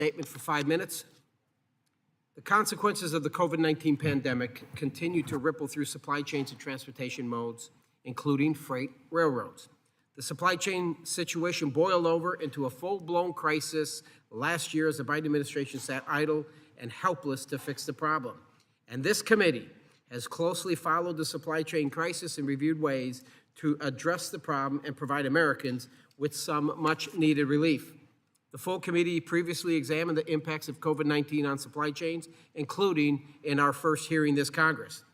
Statement for 5 minutes. The consequences of the COVID-19 pandemic continue to ripple through supply chains and transportation modes, including freight railroads. The supply chain situation boiled over into a full-blown crisis last year as the Biden administration sat idle and helpless to fix the problem. And this committee has closely followed the supply chain crisis and reviewed ways to address the problem and provide Americans with some much-needed relief. The full committee previously examined the impacts of COVID-19 on supply chains, including in our first hearing this Congress.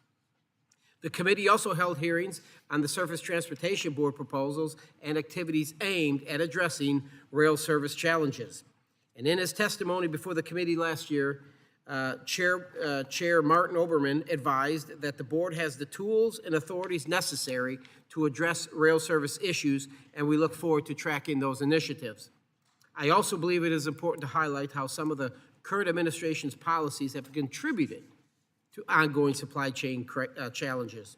The committee also held hearings on the Surface Transportation Board proposals and activities aimed at addressing rail service challenges. And in his testimony before the committee last year, Chair Martin Oberman advised that the board has the tools and authorities necessary to address rail service issues, and we look forward to tracking those initiatives. I also believe it is important to highlight how some of the current administration's policies have contributed to ongoing supply chain challenges.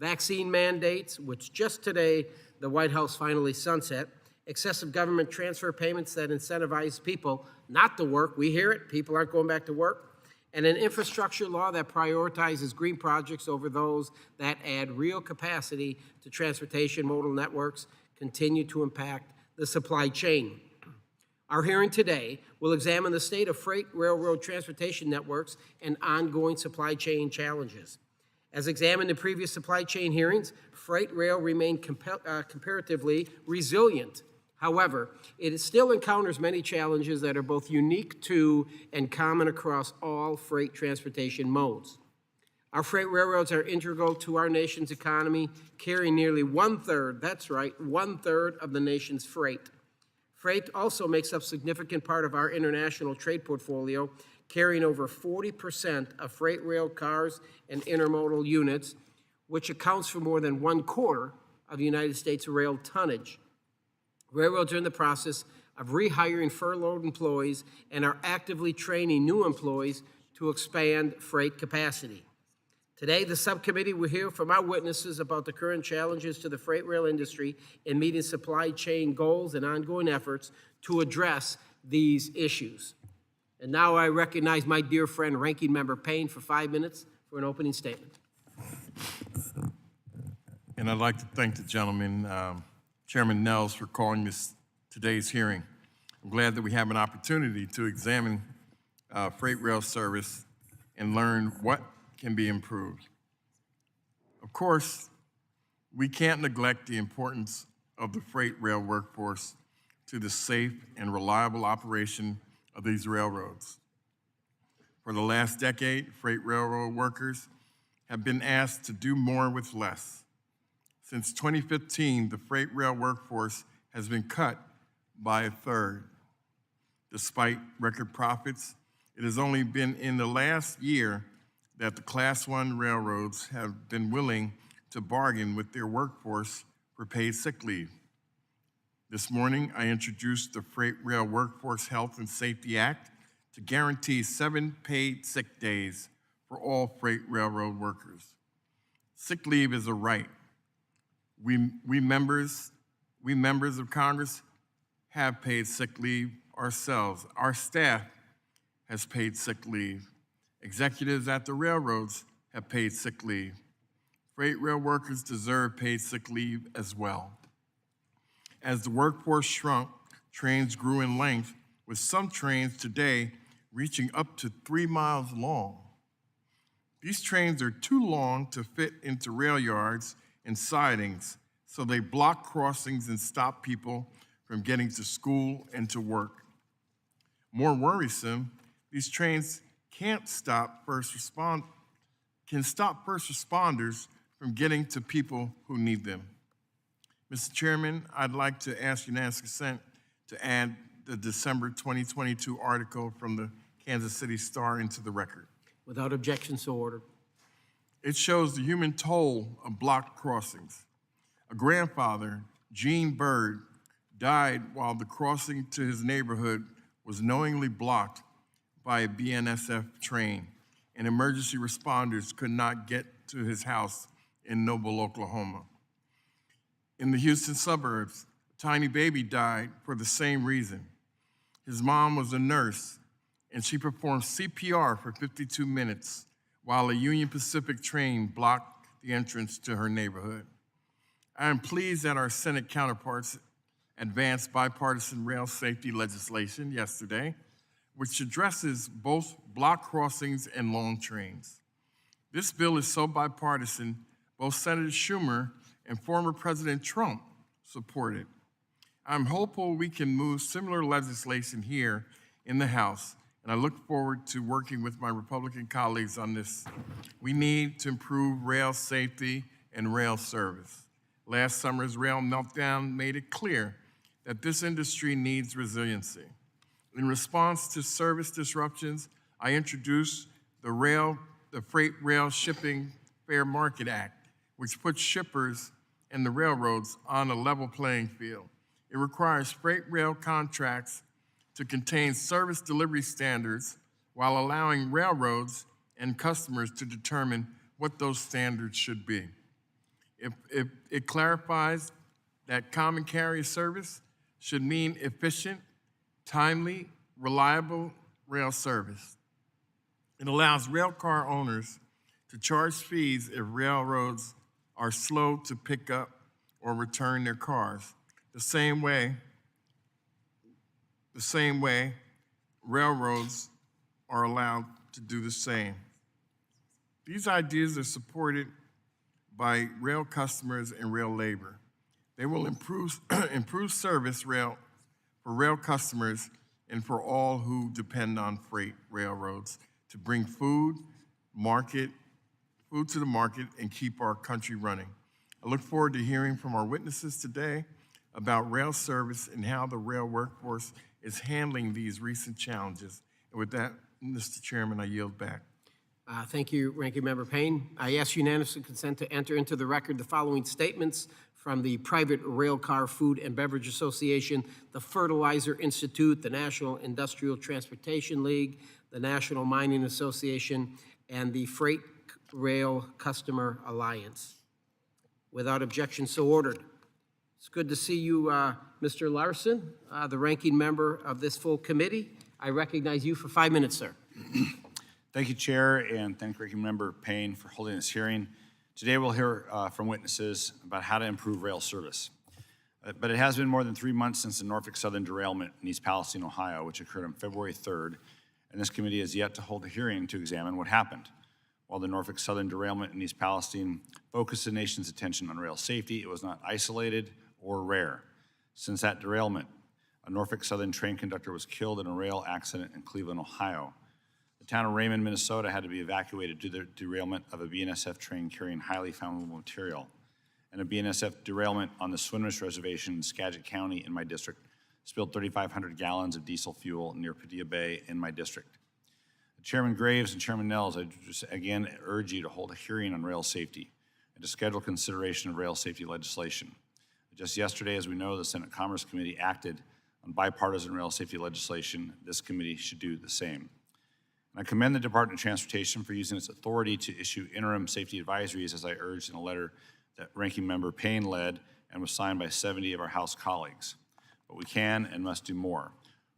Vaccine mandates, which just today the White House finally sunset, excessive government transfer payments that incentivize people not to work. We hear it, people aren't going back to work. And an infrastructure law that prioritizes green projects over those that add real capacity to transportation modal networks continue to impact the supply chain. Our hearing today will examine the state of freight railroad transportation networks and ongoing supply chain challenges. As examined in previous supply chain hearings, freight rail remained comparatively resilient. However, it still encounters many challenges that are both unique to and common across all freight transportation modes. Our freight railroads are integral to our nation's economy, carrying nearly 1/3, that's right, 1/3 of the nation's freight. Freight also makes up a significant part of our international trade portfolio, carrying over 40% of freight rail cars and intermodal units, which accounts for more than 1/4 of the United States rail tonnage. Railroads are in the process of rehiring furloughed employees and are actively training new employees to expand freight capacity. Today, the subcommittee will hear from our witnesses about the current challenges to the freight rail industry in meeting supply chain goals and ongoing efforts to address these issues. And now I recognize my dear friend, Ranking Member Payne, for 5 minutes for an opening statement. And I'd like to thank the gentleman, Chairman Nels, for calling today's hearing. I'm glad that we have an opportunity to examine freight rail service and learn what can be improved. Of course, we can't neglect the importance of the freight rail workforce to the safe and reliable operation of these railroads. For the last decade, freight railroad workers have been asked to do more with less. Since 2015, the freight rail workforce has been cut by 1/3. Despite record profits, it has only been in the last year that the Class I railroads have been willing to bargain with their workforce for paid sick leave. This morning, I introduced the Freight Rail Workforce Health and Safety Act to guarantee 7 paid sick days for all freight railroad workers. Sick leave is a right. We members of Congress have paid sick leave ourselves. Our staff has paid sick leave. Executives at the railroads have paid sick leave. Freight rail workers deserve paid sick leave as well. As the workforce shrunk, trains grew in length, with some trains today reaching up to 3 miles long. These trains are too long to fit into rail yards and sidings, so they block crossings and stop people from getting to school and to work. More worrisome, these trains can stop first responders from getting to people who need them. Mr. Chairman, I'd like to ask unanimous consent to add the December 2022 article from the Kansas City Star into the record. Without objection, so ordered. It shows the human toll of blocked crossings. A grandfather, Gene Bird, died while the crossing to his neighborhood was knowingly blocked by a BNSF train, and emergency responders could not get to his house in Noble, Oklahoma. In the Houston suburbs, a tiny baby died for the same reason. His mom was a nurse and she performed CPR for 52 minutes while a Union Pacific train blocked the entrance to her neighborhood. I am pleased that our Senate counterparts advanced bipartisan rail safety legislation yesterday, which addresses both block crossings and long trains. This bill is so bipartisan, both Senator Schumer and former President Trump support it. I'm hopeful we can move similar legislation here in the House, and I look forward to working with my Republican colleagues on this. We need to improve rail safety and rail service. Last summer's rail meltdown made it clear that this industry needs resiliency. In response to service disruptions, I introduced the Freight Rail Shipping Fair Market Act, which puts shippers and the railroads on a level playing field. It requires freight rail contracts to contain service delivery standards while allowing railroads and customers to determine what those standards should be. It clarifies that common carrier service should mean efficient, timely, reliable rail service. It allows rail car owners to charge fees if railroads are slow to pick up or return their cars. The same way railroads are allowed to do the same. These ideas are supported by rail customers and rail labor. They will improve service for rail customers and for all who depend on freight railroads to bring food to the market and keep our country running. I look forward to hearing from our witnesses today about rail service and how the rail workforce is handling these recent challenges. And with that, Mr. Chairman, I yield back. Thank you, Ranking Member Payne. I ask unanimous consent to enter into the record the following statements from the Private Railcar Food and Beverage Association, the Fertilizer Institute, the National Industrial Transportation League, the National Mining Association, and the Freight Rail Customer Alliance. Without objection, so ordered. It's good to see you, Mr. Larson, the ranking member of this full committee. I recognize you for 5 minutes, sir. Thank you, Chair, and thank Ranking Member Payne for holding this hearing. Today we'll hear from witnesses about how to improve rail service. But it has been more than 3 months since the Norfolk Southern derailment in East Palestine, Ohio, which occurred on February 3rd, and this committee has yet to hold a hearing to examine what happened. While the Norfolk Southern derailment in East Palestine focused the nation's attention on rail safety, it was not isolated or rare. Since that derailment, a Norfolk Southern train conductor was killed in a rail accident in Cleveland, Ohio. The town of Raymond, Minnesota had to be evacuated due to the derailment of a BNSF train carrying highly flammable material. And a BNSF derailment on the Swinomish Reservation in Skagit County in my district spilled 3,500 gallons of diesel fuel near Padilla Bay in my district. Chairman Graves and Chairman Nels, I just again urge you to hold a hearing on rail safety and to schedule consideration of rail safety legislation. Just yesterday, as we know, the Senate Commerce Committee acted on bipartisan rail safety legislation. This committee should do the same. And I commend the Department of Transportation for using its authority to issue interim safety advisories, as I urged in a letter that Ranking Member Payne led and was signed by 70 of our House colleagues. But we can and must do more.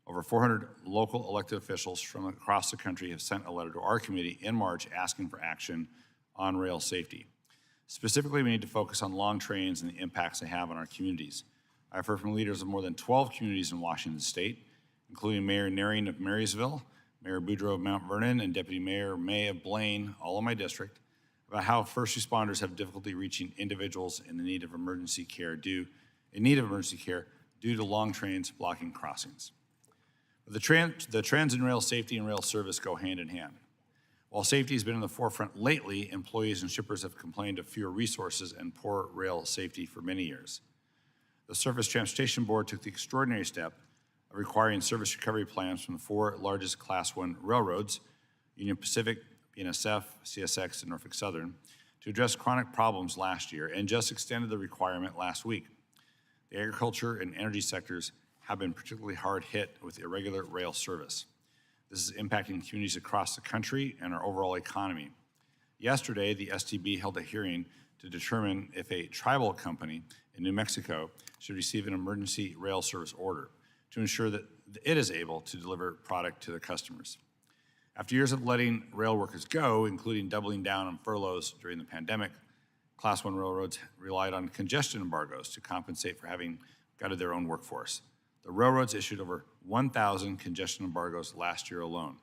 Over 400 local elected officials from across the country have sent a letter to our committee in March asking for action on rail safety. Specifically, we need to focus on long trains and the impacts they have on our communities. I've heard from leaders of more than 12 communities in Washington State, including Mayor Naring of Marysville, Mayor Boudreaux of Mount Vernon, and Deputy Mayor May of Blaine, all in my district, about how first responders have difficulty reaching individuals in need of emergency care due to long trains blocking crossings. The trends in rail safety and rail service go hand in hand. While safety has been in the forefront lately, employees and shippers have complained of fewer resources and poor rail safety for many years. The Surface Transportation Board took the extraordinary step of requiring service recovery plans from the 4 largest Class I railroads, Union Pacific, BNSF, CSX, and Norfolk Southern, to address chronic problems last year and just extended the requirement last week. The agriculture and energy sectors have been particularly hard hit with irregular rail service. This is impacting communities across the country and our overall economy. Yesterday, the STB held a hearing to determine if a tribal company in New Mexico should receive an emergency rail service order to ensure that it is able to deliver product to their customers. After years of letting rail workers go, including doubling down on furloughs during the pandemic, Class 1 railroads relied on congestion embargoes to compensate for having gutted their own workforce. The railroads issued over 1,000 congestion embargoes last year alone,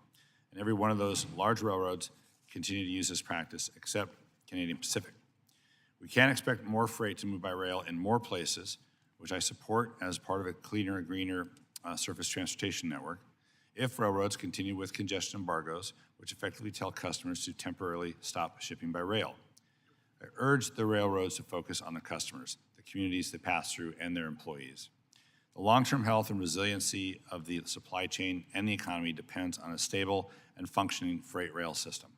and every one of those large railroads continue to use this practice, except Canadian Pacific. We can't expect more freight to move by rail in more places, which I support as part of a cleaner, greener surface transportation network, if railroads continue with congestion embargoes, which effectively tell customers to temporarily stop shipping by rail. I urge the railroads to focus on the customers, the communities they pass through, and their employees. The long-term health and resiliency of the supply chain and the economy depends on a stable and functioning freight rail system.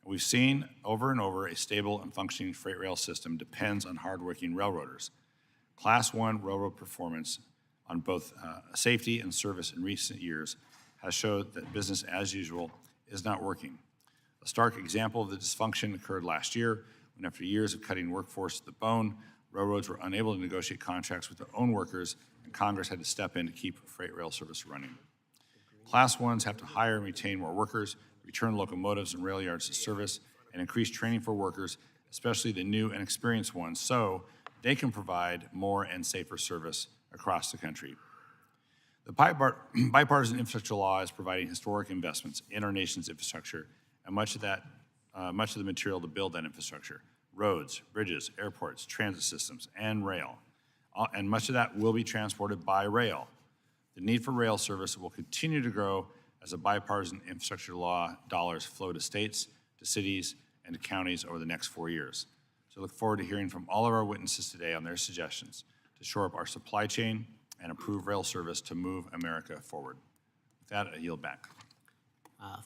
We've seen over and over a stable and functioning freight rail system depends on hardworking railroaders. Class 1 railroad performance on both safety and service in recent years has showed that business as usual is not working. A stark example of the dysfunction occurred last year when, after years of cutting workforce to the bone, railroads were unable to negotiate contracts with their own workers, and Congress had to step in to keep freight rail service running. Class 1s have to hire and retain more workers, return locomotives and rail yards to service, and increase training for workers, especially the new and experienced ones, so they can provide more and safer service across the country. The bipartisan infrastructure law is providing historic investments in our nation's infrastructure, and much of the material to build that infrastructure: roads, bridges, airports, transit systems, and rail. And much of that will be transported by rail. The need for rail service will continue to grow as the bipartisan infrastructure law dollars flow to states, to cities, and to counties over the next 4 years. So I look forward to hearing from all of our witnesses today on their suggestions to shore up our supply chain and improve rail service to move America forward. With that, I yield back.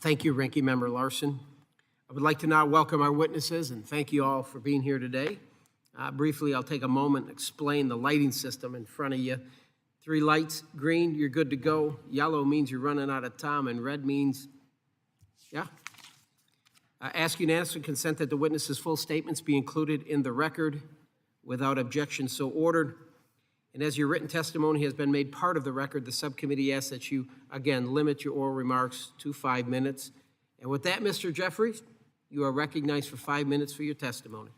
Thank you, Ranking Member Larson. I would like to now welcome our witnesses and thank you all for being here today. Briefly, I'll take a moment and explain the lighting system in front of you. 3 lights: green, you're good to go; yellow means you're running out of time; and red means, yeah. Ask unanimous consent that the witnesses' full statements be included in the record. Without objection, so ordered. And as your written testimony has been made part of the record, the subcommittee asks that you, again, limit your oral remarks to 5 minutes. And with that, Mr. Jeffries, you are recognized for 5 minutes for your testimony.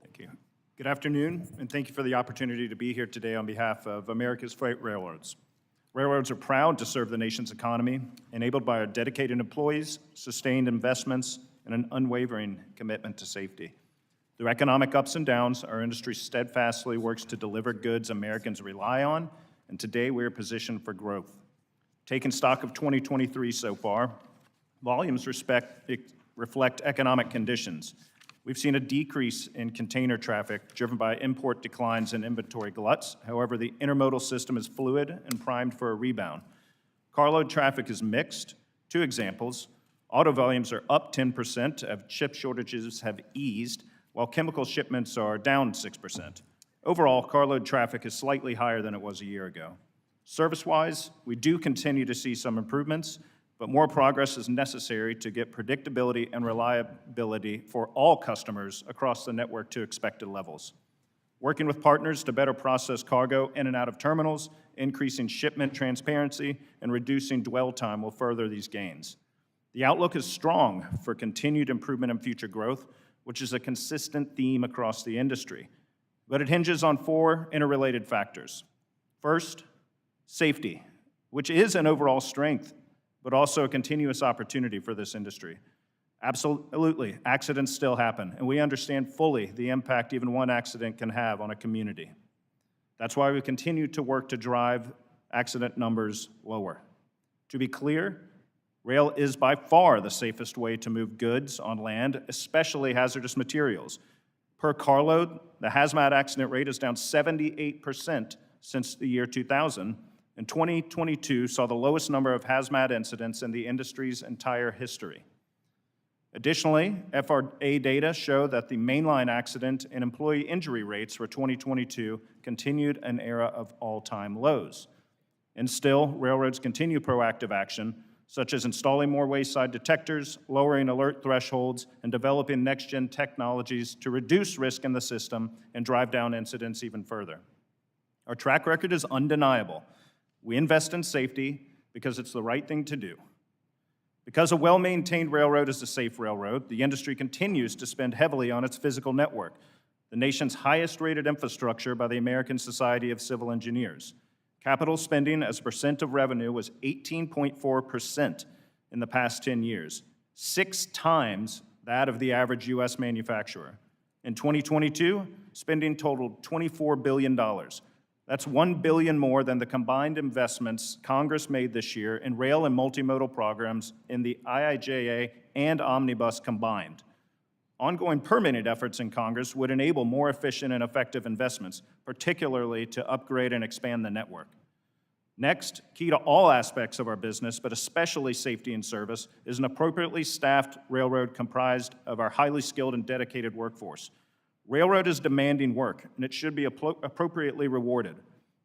Thank you. Good afternoon, and thank you for the opportunity to be here today on behalf of America's Freight Railroads. Railroads are proud to serve the nation's economy, enabled by our dedicated employees, sustained investments, and an unwavering commitment to safety. Through economic ups and downs, our industry steadfastly works to deliver goods Americans rely on, and today we are positioned for growth. Taking stock of 2023 so far, volumes reflect economic conditions. We've seen a decrease in container traffic driven by import declines and inventory gluts. However, the intermodal system is fluid and primed for a rebound. Carload traffic is mixed. 2 examples: auto volumes are up 10% as chip shortages have eased, while chemical shipments are down 6%. Overall, carload traffic is slightly higher than it was a year ago. Service-wise, we do continue to see some improvements, but more progress is necessary to get predictability and reliability for all customers across the network to expected levels. Working with partners to better process cargo in and out of terminals, increasing shipment transparency, and reducing dwell time will further these gains. The outlook is strong for continued improvement and future growth, which is a consistent theme across the industry. But it hinges on 4 interrelated factors. First, safety, which is an overall strength, but also a continuous opportunity for this industry. Absolutely, accidents still happen, and we understand fully the impact even one accident can have on a community. That's why we continue to work to drive accident numbers lower. To be clear, rail is by far the safest way to move goods on land, especially hazardous materials. Per carload, the hazmat accident rate is down 78% since the year 2000, and 2022 saw the lowest number of hazmat incidents in the industry's entire history. Additionally, FRA data show that the mainline accident and employee injury rates for 2022 continued an era of all-time lows. And still, railroads continue proactive action, such as installing more wayside detectors, lowering alert thresholds, and developing next-gen technologies to reduce risk in the system and drive down incidents even further. Our track record is undeniable. We invest in safety because it's the right thing to do. Because a well-maintained railroad is a safe railroad, the industry continues to spend heavily on its physical network, the nation's highest-rated infrastructure by the American Society of Civil Engineers. Capital spending as a percent of revenue was 18.4% in the past 10 years, 6 times that of the average U.S. manufacturer. In 2022, spending totaled $24 billion. That's $1 billion more than the combined investments Congress made this year in rail and multimodal programs in the IIJA and Omnibus combined. Ongoing permitting efforts in Congress would enable more efficient and effective investments, particularly to upgrade and expand the network. Next, key to all aspects of our business, but especially safety and service, is an appropriately staffed railroad comprised of our highly skilled and dedicated workforce. Railroad is demanding work, and it should be appropriately rewarded.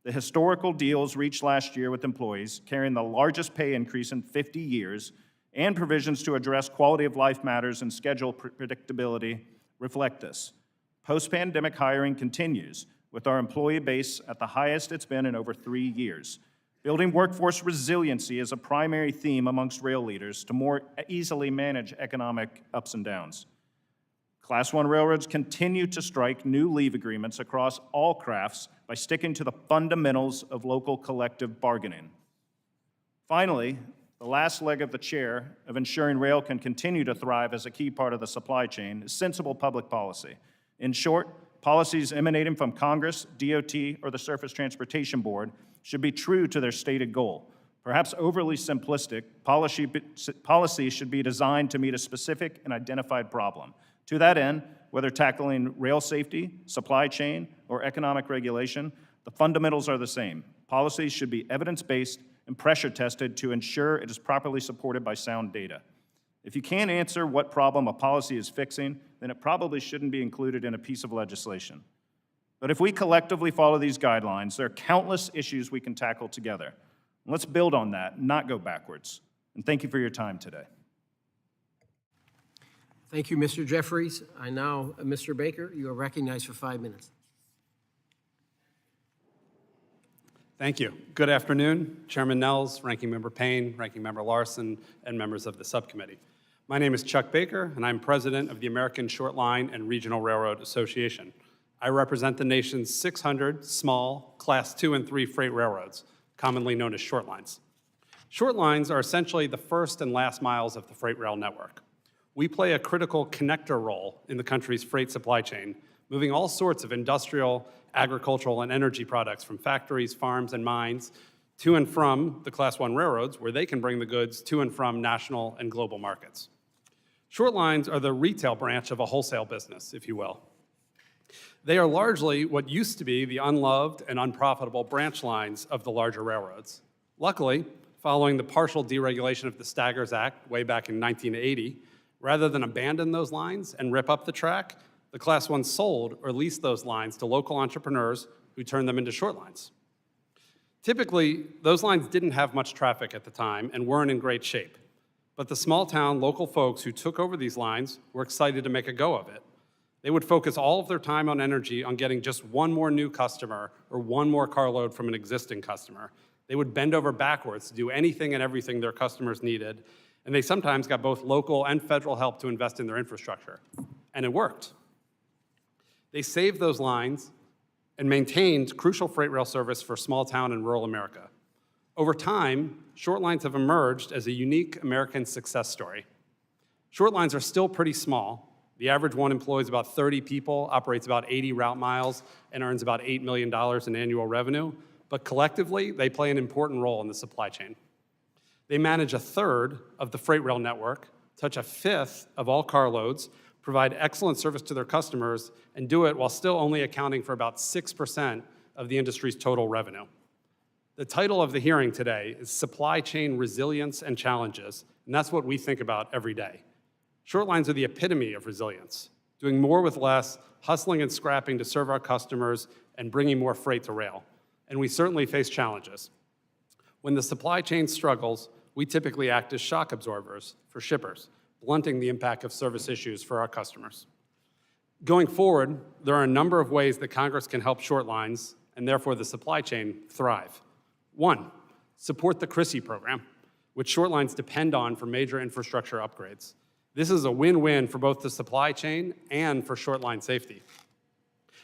The historical deals reached last year with employees, carrying the largest pay increase in 50 years, and provisions to address quality of life matters and schedule predictability reflect this. Post-pandemic hiring continues, with our employee base at the highest it's been in over 3 years. Building workforce resiliency is a primary theme amongst rail leaders to more easily manage economic ups and downs. Class I railroads continue to strike new leave agreements across all crafts by sticking to the fundamentals of local collective bargaining. Finally, the last leg of the chair of ensuring rail can continue to thrive as a key part of the supply chain is sensible public policy. In short, policies emanating from Congress, DOT, or the Surface Transportation Board should be true to their stated goal. Perhaps overly simplistic, policy should be designed to meet a specific and identified problem. To that end, whether tackling rail safety, supply chain, or economic regulation, the fundamentals are the same. Policies should be evidence-based and pressure-tested to ensure it is properly supported by sound data. If you can't answer what problem a policy is fixing, then it probably shouldn't be included in a piece of legislation. But if we collectively follow these guidelines, there are countless issues we can tackle together. Let's build on that, not go backwards. And thank you for your time today. Thank you, Mr. Jeffries. I now, Mr. Baker, you are recognized for 5 minutes. Thank you. Good afternoon, Chairman Nels, Ranking Member Payne, Ranking Member Larson, and members of the subcommittee. My name is Chuck Baker, and I'm president of the American Short Line and Regional Railroad Association. I represent the nation's 600 small Class II and III freight railroads, commonly known as short lines. Short lines are essentially the first and last miles of the freight rail network. We play a critical connector role in the country's freight supply chain, moving all sorts of industrial, agricultural, and energy products from factories, farms, and mines to and from the Class I railroads, where they can bring the goods to and from national and global markets. Short lines are the retail branch of a wholesale business, if you will. They are largely what used to be the unloved and unprofitable branch lines of the larger railroads. Luckily, following the partial deregulation of the Staggers Act way back in 1980, rather than abandon those lines and rip up the track, the Class I sold or leased those lines to local entrepreneurs who turned them into short lines. Typically, those lines didn't have much traffic at the time and weren't in great shape. But the small-town local folks who took over these lines were excited to make a go of it. They would focus all of their time and energy on getting just one more new customer or one more carload from an existing customer. They would bend over backwards to do anything and everything their customers needed, and they sometimes got both local and federal help to invest in their infrastructure. And it worked. They saved those lines and maintained crucial freight rail service for small town and rural America. Over time, short lines have emerged as a unique American success story. Short lines are still pretty small. The average one employs about 30 people, operates about 80 route miles, and earns about $8 million in annual revenue. But collectively, they play an important role in the supply chain. They manage a third of the freight rail network, touch a fifth of all carloads, provide excellent service to their customers, and do it while still only accounting for about 6% of the industry's total revenue. The title of the hearing today is Supply Chain Resilience and Challenges, and that's what we think about every day. Short lines are the epitome of resilience, doing more with less, hustling and scrapping to serve our customers, and bringing more freight to rail. And we certainly face challenges. When the supply chain struggles, we typically act as shock absorbers for shippers, blunting the impact of service issues for our customers. Going forward, there are a number of ways that Congress can help short lines, and therefore the supply chain, thrive. One, support the CRISI program, which short lines depend on for major infrastructure upgrades. This is a win-win for both the supply chain and for short line safety.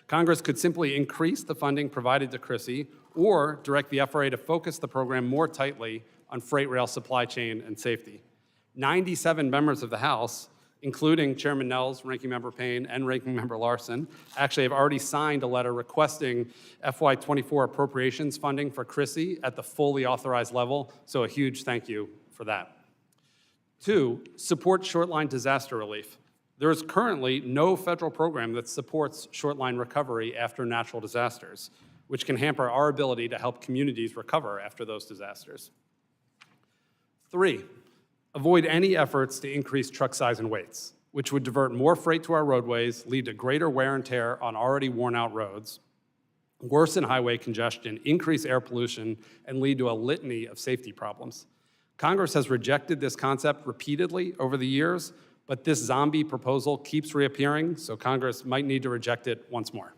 Congress could simply increase the funding provided to CRISI or direct the FRA to focus the program more tightly on freight rail supply chain and safety. 97 members of the House, including Chairman Nels, Ranking Member Payne, and Ranking Member Larson, actually have already signed a letter requesting FY24 appropriations funding for CRISI at the fully authorized level, so a huge thank you for that. 2, support short-line disaster relief. There is currently no federal program that supports short-line recovery after natural disasters, which can hamper our ability to help communities recover after those disasters. 3, avoid any efforts to increase truck size and weights, which would divert more freight to our roadways, lead to greater wear and tear on already worn-out roads, worsen highway congestion, increase air pollution, and lead to a litany of safety problems. Congress has rejected this concept repeatedly over the years, but this zombie proposal keeps reappearing, so Congress might need to reject it once more.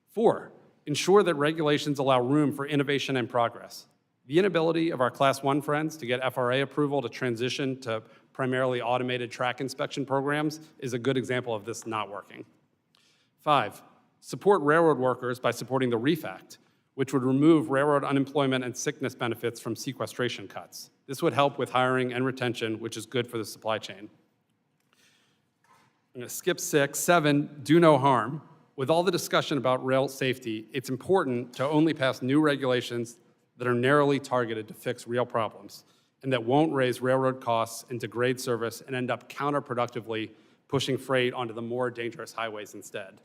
4, ensure that regulations allow room for innovation and progress. The inability of our Class 1 friends to get FRA approval to transition to primarily automated track inspection programs is a good example of this not working. 5, support railroad workers by supporting the REEF Act, which would remove railroad unemployment and sickness benefits from sequestration cuts. This would help with hiring and retention, which is good for the supply chain. I'm going to skip 6. 7, do no harm. With all the discussion about rail safety, it's important to only pass new regulations that are narrowly targeted to fix real problems and that won't raise railroad costs and degrade service and end up counterproductively pushing freight onto the more dangerous highways instead.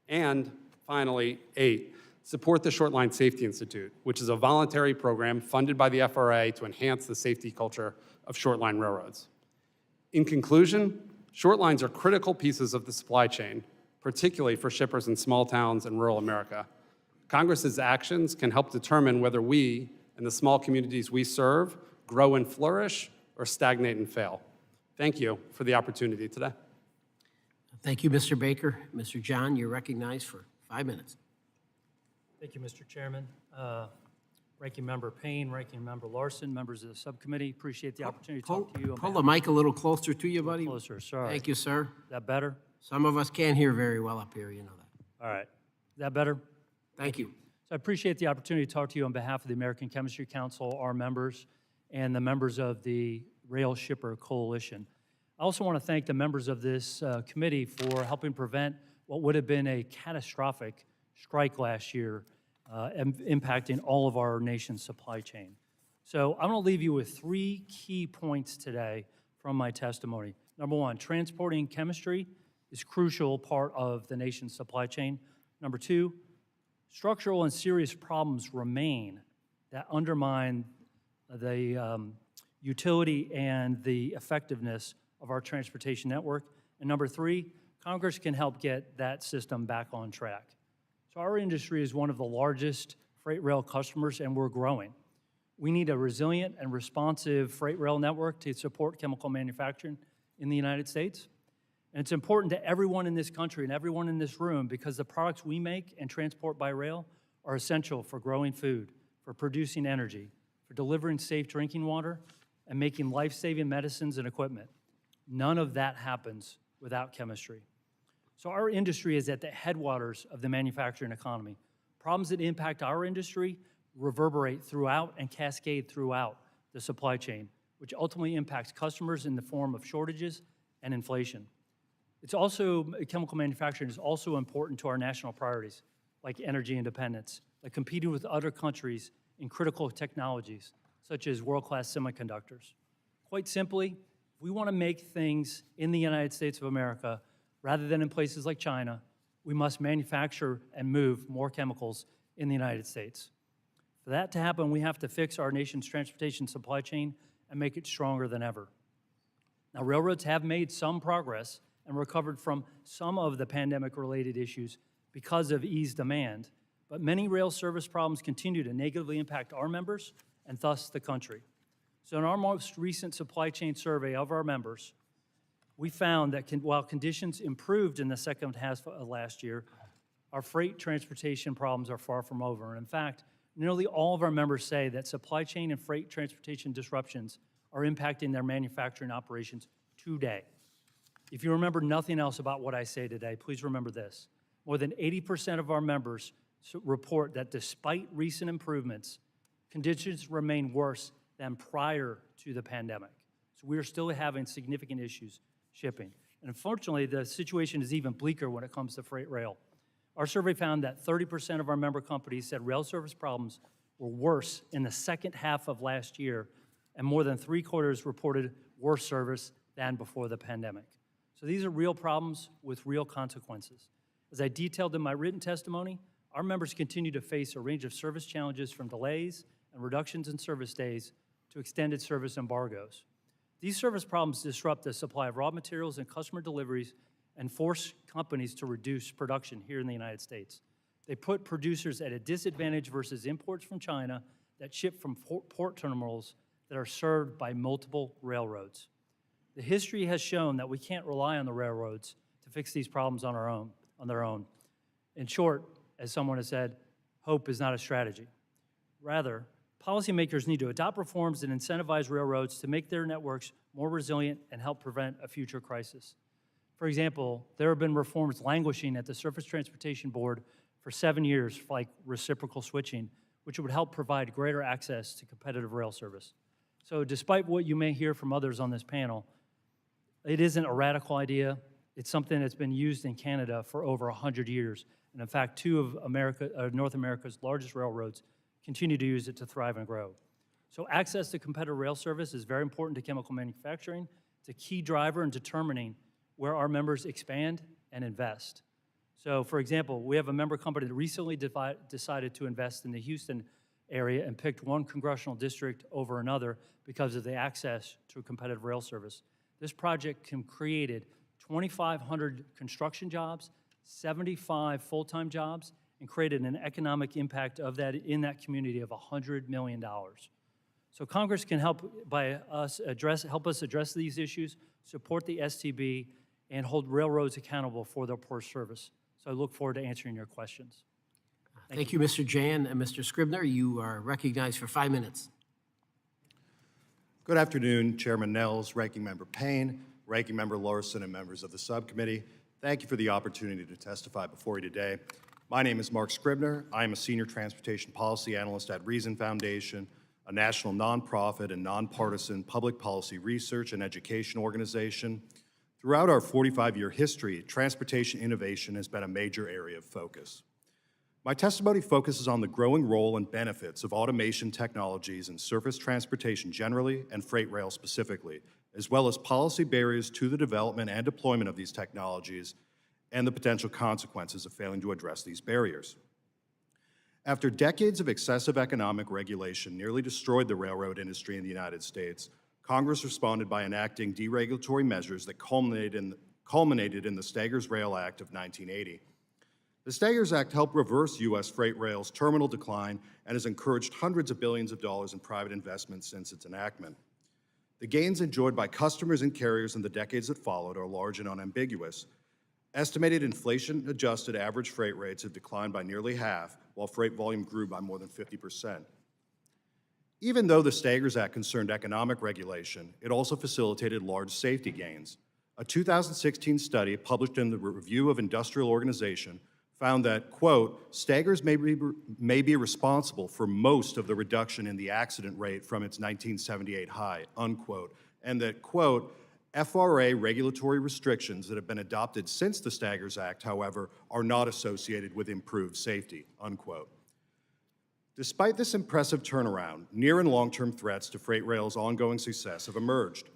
And finally, 8, support the Short Line Safety Institute, which is a voluntary program funded by the FRA to enhance the safety culture of short line railroads. In conclusion, short lines are critical pieces of the supply chain, particularly for shippers in small towns and rural America. Congress's actions can help determine whether we and the small communities we serve grow and flourish or stagnate and fail. Thank you for the opportunity today. Thank you, Mr. Baker. Mr. John, you're recognized for 5 minutes. Thank you, Mr. Chairman. Ranking Member Payne, Ranking Member Larson, members of the subcommittee, appreciate the opportunity to talk to you. Pull the mic a little closer to you, buddy. Closer, sorry. Thank you, sir. Is that better? Some of us can't hear very well up here, you know that. All right. Is that better? Thank you. So I appreciate the opportunity to talk to you on behalf of the American Chemistry Council, our members, and the members of the Rail Shipper Coalition. I also want to thank the members of this committee for helping prevent what would have been a catastrophic strike last year, impacting all of our nation's supply chain. So I'm going to leave you with 3 key points today from my testimony. Number 1, transporting chemistry is a crucial part of the nation's supply chain. Number 2, structural and serious problems remain that undermine the utility and the effectiveness of our transportation network. And number 3, Congress can help get that system back on track. So our industry is one of the largest freight rail customers, and we're growing. We need a resilient and responsive freight rail network to support chemical manufacturing in the United States. And it's important to everyone in this country and everyone in this room because the products we make and transport by rail are essential for growing food, for producing energy, for delivering safe drinking water, and making life-saving medicines and equipment. None of that happens without chemistry. So our industry is at the headwaters of the manufacturing economy. Problems that impact our industry reverberate throughout and cascade throughout the supply chain, which ultimately impacts customers in the form of shortages and inflation. Chemical manufacturing is also important to our national priorities, like energy independence, like competing with other countries in critical technologies, such as world-class semiconductors. Quite simply, if we want to make things in the United States of America, rather than in places like China, we must manufacture and move more chemicals in the United States. For that to happen, we have to fix our nation's transportation supply chain and make it stronger than ever. Now, railroads have made some progress and recovered from some of the pandemic-related issues because of eased demand, but many rail service problems continue to negatively impact our members and thus the country. So in our most recent supply chain survey of our members, we found that while conditions improved in the second half of last year, our freight transportation problems are far from over. And in fact, Nearly all of our members say that supply chain and freight transportation disruptions are impacting their manufacturing operations today. If you remember nothing else about what I say today, please remember this. More than 80% of our members report that despite recent improvements, conditions remain worse than prior to the pandemic. So we are still having significant issues shipping. And unfortunately, the situation is even bleaker when it comes to freight rail. Our survey found that 30% of our member companies said rail service problems were worse in the second half of last year, and more than 3/4 reported worse service than before the pandemic. So these are real problems with real consequences. As I detailed in my written testimony, our members continue to face a range of service challenges from delays and reductions in service days to extended service embargoes. These service problems disrupt the supply of raw materials and customer deliveries and force companies to reduce production here in the United States. They put producers at a disadvantage versus imports from China that ship from port terminals that are served by multiple railroads. The history has shown that we can't rely on the railroads to fix these problems on their own. In short, as someone has said, hope is not a strategy. Rather, policymakers need to adopt reforms and incentivize railroads to make their networks more resilient and help prevent a future crisis. For example, there have been reforms languishing at the Surface Transportation Board for 7 years, like reciprocal switching, which would help provide greater access to competitive rail service. So despite what you may hear from others on this panel, it isn't a radical idea. It's something that's been used in Canada for over 100 years. And in fact, 2 of North America's largest railroads continue to use it to thrive and grow. So access to competitive rail service is very important to chemical manufacturing. It's a key driver in determining where our members expand and invest. So for example, we have a member company that recently decided to invest in the Houston area and picked one congressional district over another because of the access to a competitive rail service. This project created 2,500 construction jobs, 75 full-time jobs, and created an economic impact of that in that community of $100 million. So Congress can help us address these issues, support the STB, and hold railroads accountable for their poor service. So I look forward to answering your questions. Thank you, Mr. Jan. And Mr. Scribner, you are recognized for 5 minutes. Good afternoon, Chairman Nels, Ranking Member Payne, Ranking Member Larson, and members of the subcommittee. Thank you for the opportunity to testify before you today. My name is Mark Scribner. I am a Senior Transportation Policy Analyst at Reason Foundation, a national nonprofit and nonpartisan public policy research and education organization. Throughout our 45-year history, transportation innovation has been a major area of focus. My testimony focuses on the growing role and benefits of automation technologies in surface transportation generally and freight rail specifically, as well as policy barriers to the development and deployment of these technologies and the potential consequences of failing to address these barriers. After decades of excessive economic regulation nearly destroyed the railroad industry in the United States, Congress responded by enacting deregulatory measures that culminated in the Staggers Rail Act of 1980. The Staggers Act helped reverse U.S. freight rail's terminal decline and has encouraged hundreds of billions of dollars in private investment since its enactment. The gains enjoyed by customers and carriers in the decades that followed are large and unambiguous. Estimated inflation-adjusted average freight rates have declined by nearly half, while freight volume grew by more than 50%. Even though the Staggers Act concerned economic regulation, it also facilitated large safety gains. A 2016 study published in the Review of Industrial Organization found that, quote, Staggers may be responsible for most of the reduction in the accident rate from its 1978 high, unquote, and that, quote, FRA regulatory restrictions that have been adopted since the Staggers Act, however, are not associated with improved safety, unquote. Despite this impressive turnaround, near and long-term threats to freight rail's ongoing success have emerged.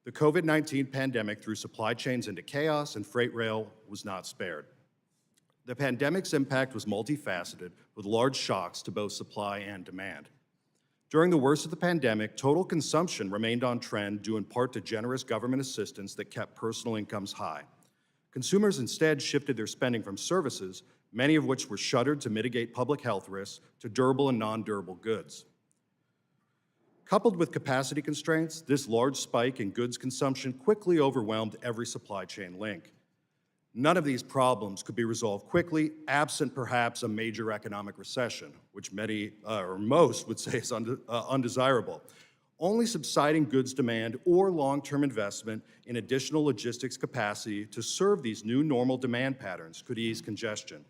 The COVID-19 pandemic threw supply chains into chaos, and freight rail was not spared. The pandemic's impact was multifaceted, with large shocks to both supply and demand. During the worst of the pandemic, total consumption remained on trend due in part to generous government assistance that kept personal incomes high. Consumers instead shifted their spending from services, many of which were shuttered to mitigate public health risks, to durable and non-durable goods. Coupled with capacity constraints, this large spike in goods consumption quickly overwhelmed every supply chain link. None of these problems could be resolved quickly, absent perhaps a major economic recession, which many or most would say is undesirable. Only subsiding goods demand or long-term investment in additional logistics capacity to serve these new normal demand patterns could ease congestion.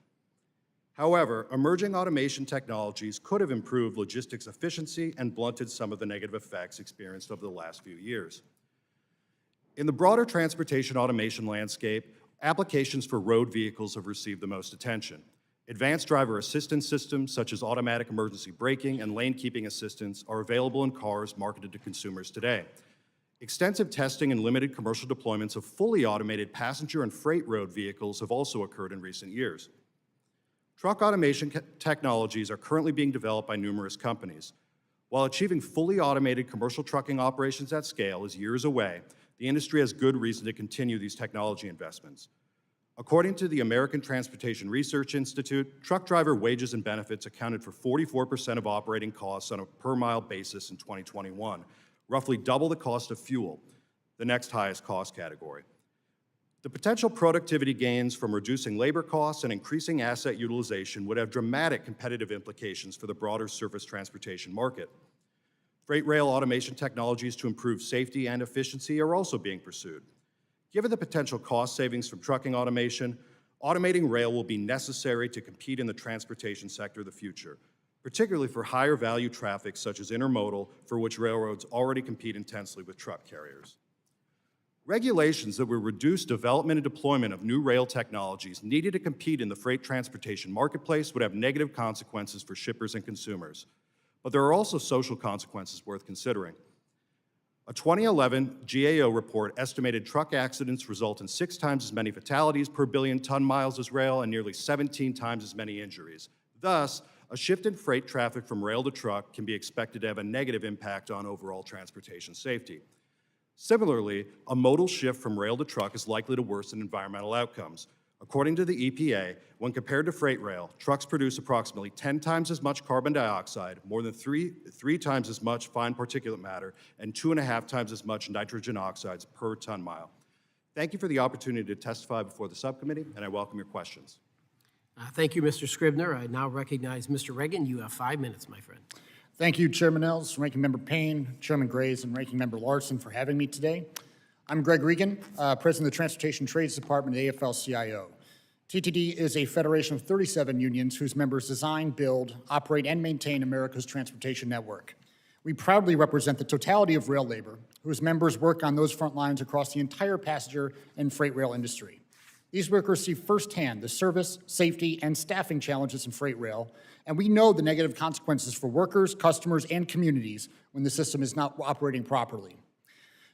However, emerging automation technologies could have improved logistics efficiency and blunted some of the negative effects experienced over the last few years. In the broader transportation automation landscape, applications for road vehicles have received the most attention. Advanced driver assistance systems such as automatic emergency braking and lane keeping assistance are available in cars marketed to consumers today. Extensive testing and limited commercial deployments of fully automated passenger and freight road vehicles have also occurred in recent years. Truck automation technologies are currently being developed by numerous companies. While achieving fully automated commercial trucking operations at scale is years away, the industry has good reason to continue these technology investments. According to the American Transportation Research Institute, truck driver wages and benefits accounted for 44% of operating costs on a per-mile basis in 2021, roughly double the cost of fuel, the next highest cost category. The potential productivity gains from reducing labor costs and increasing asset utilization would have dramatic competitive implications for the broader surface transportation market. Freight rail automation technologies to improve safety and efficiency are also being pursued. Given the potential cost savings from trucking automation, automating rail will be necessary to compete in the transportation sector of the future, particularly for higher value traffic such as intermodal, for which railroads already compete intensely with truck carriers. Regulations that would reduce development and deployment of new rail technologies needed to compete in the freight transportation marketplace would have negative consequences for shippers and consumers. But there are also social consequences worth considering. A 2011 GAO report estimated truck accidents result in 6 times as many fatalities per billion ton miles as rail and nearly 17 times as many injuries. Thus, a shift in freight traffic from rail to truck can be expected to have a negative impact on overall transportation safety. Similarly, a modal shift from rail to truck is likely to worsen environmental outcomes. According to the EPA, when compared to freight rail, trucks produce approximately 10 times as much carbon dioxide, more than three times as much fine particulate matter, and 2.5 times as much nitrogen oxides per ton mile. Thank you for the opportunity to testify before the subcommittee, and I welcome your questions. Thank you, Mr. Scribner. I now recognize Mr. Reagan. You have 5 minutes, my friend. Thank you, Chairman Nels, Ranking Member Payne, Chairman Graves, and Ranking Member Larson for having me today. I'm Greg Regan, President of the Transportation Trades Department at AFL-CIO. TTD is a federation of 37 unions whose members design, build, operate, and maintain America's transportation network. We proudly represent the totality of rail labor, whose members work on those front lines across the entire passenger and freight rail industry. These workers see firsthand the service, safety, and staffing challenges in freight rail, and we know the negative consequences for workers, customers, and communities when the system is not operating properly.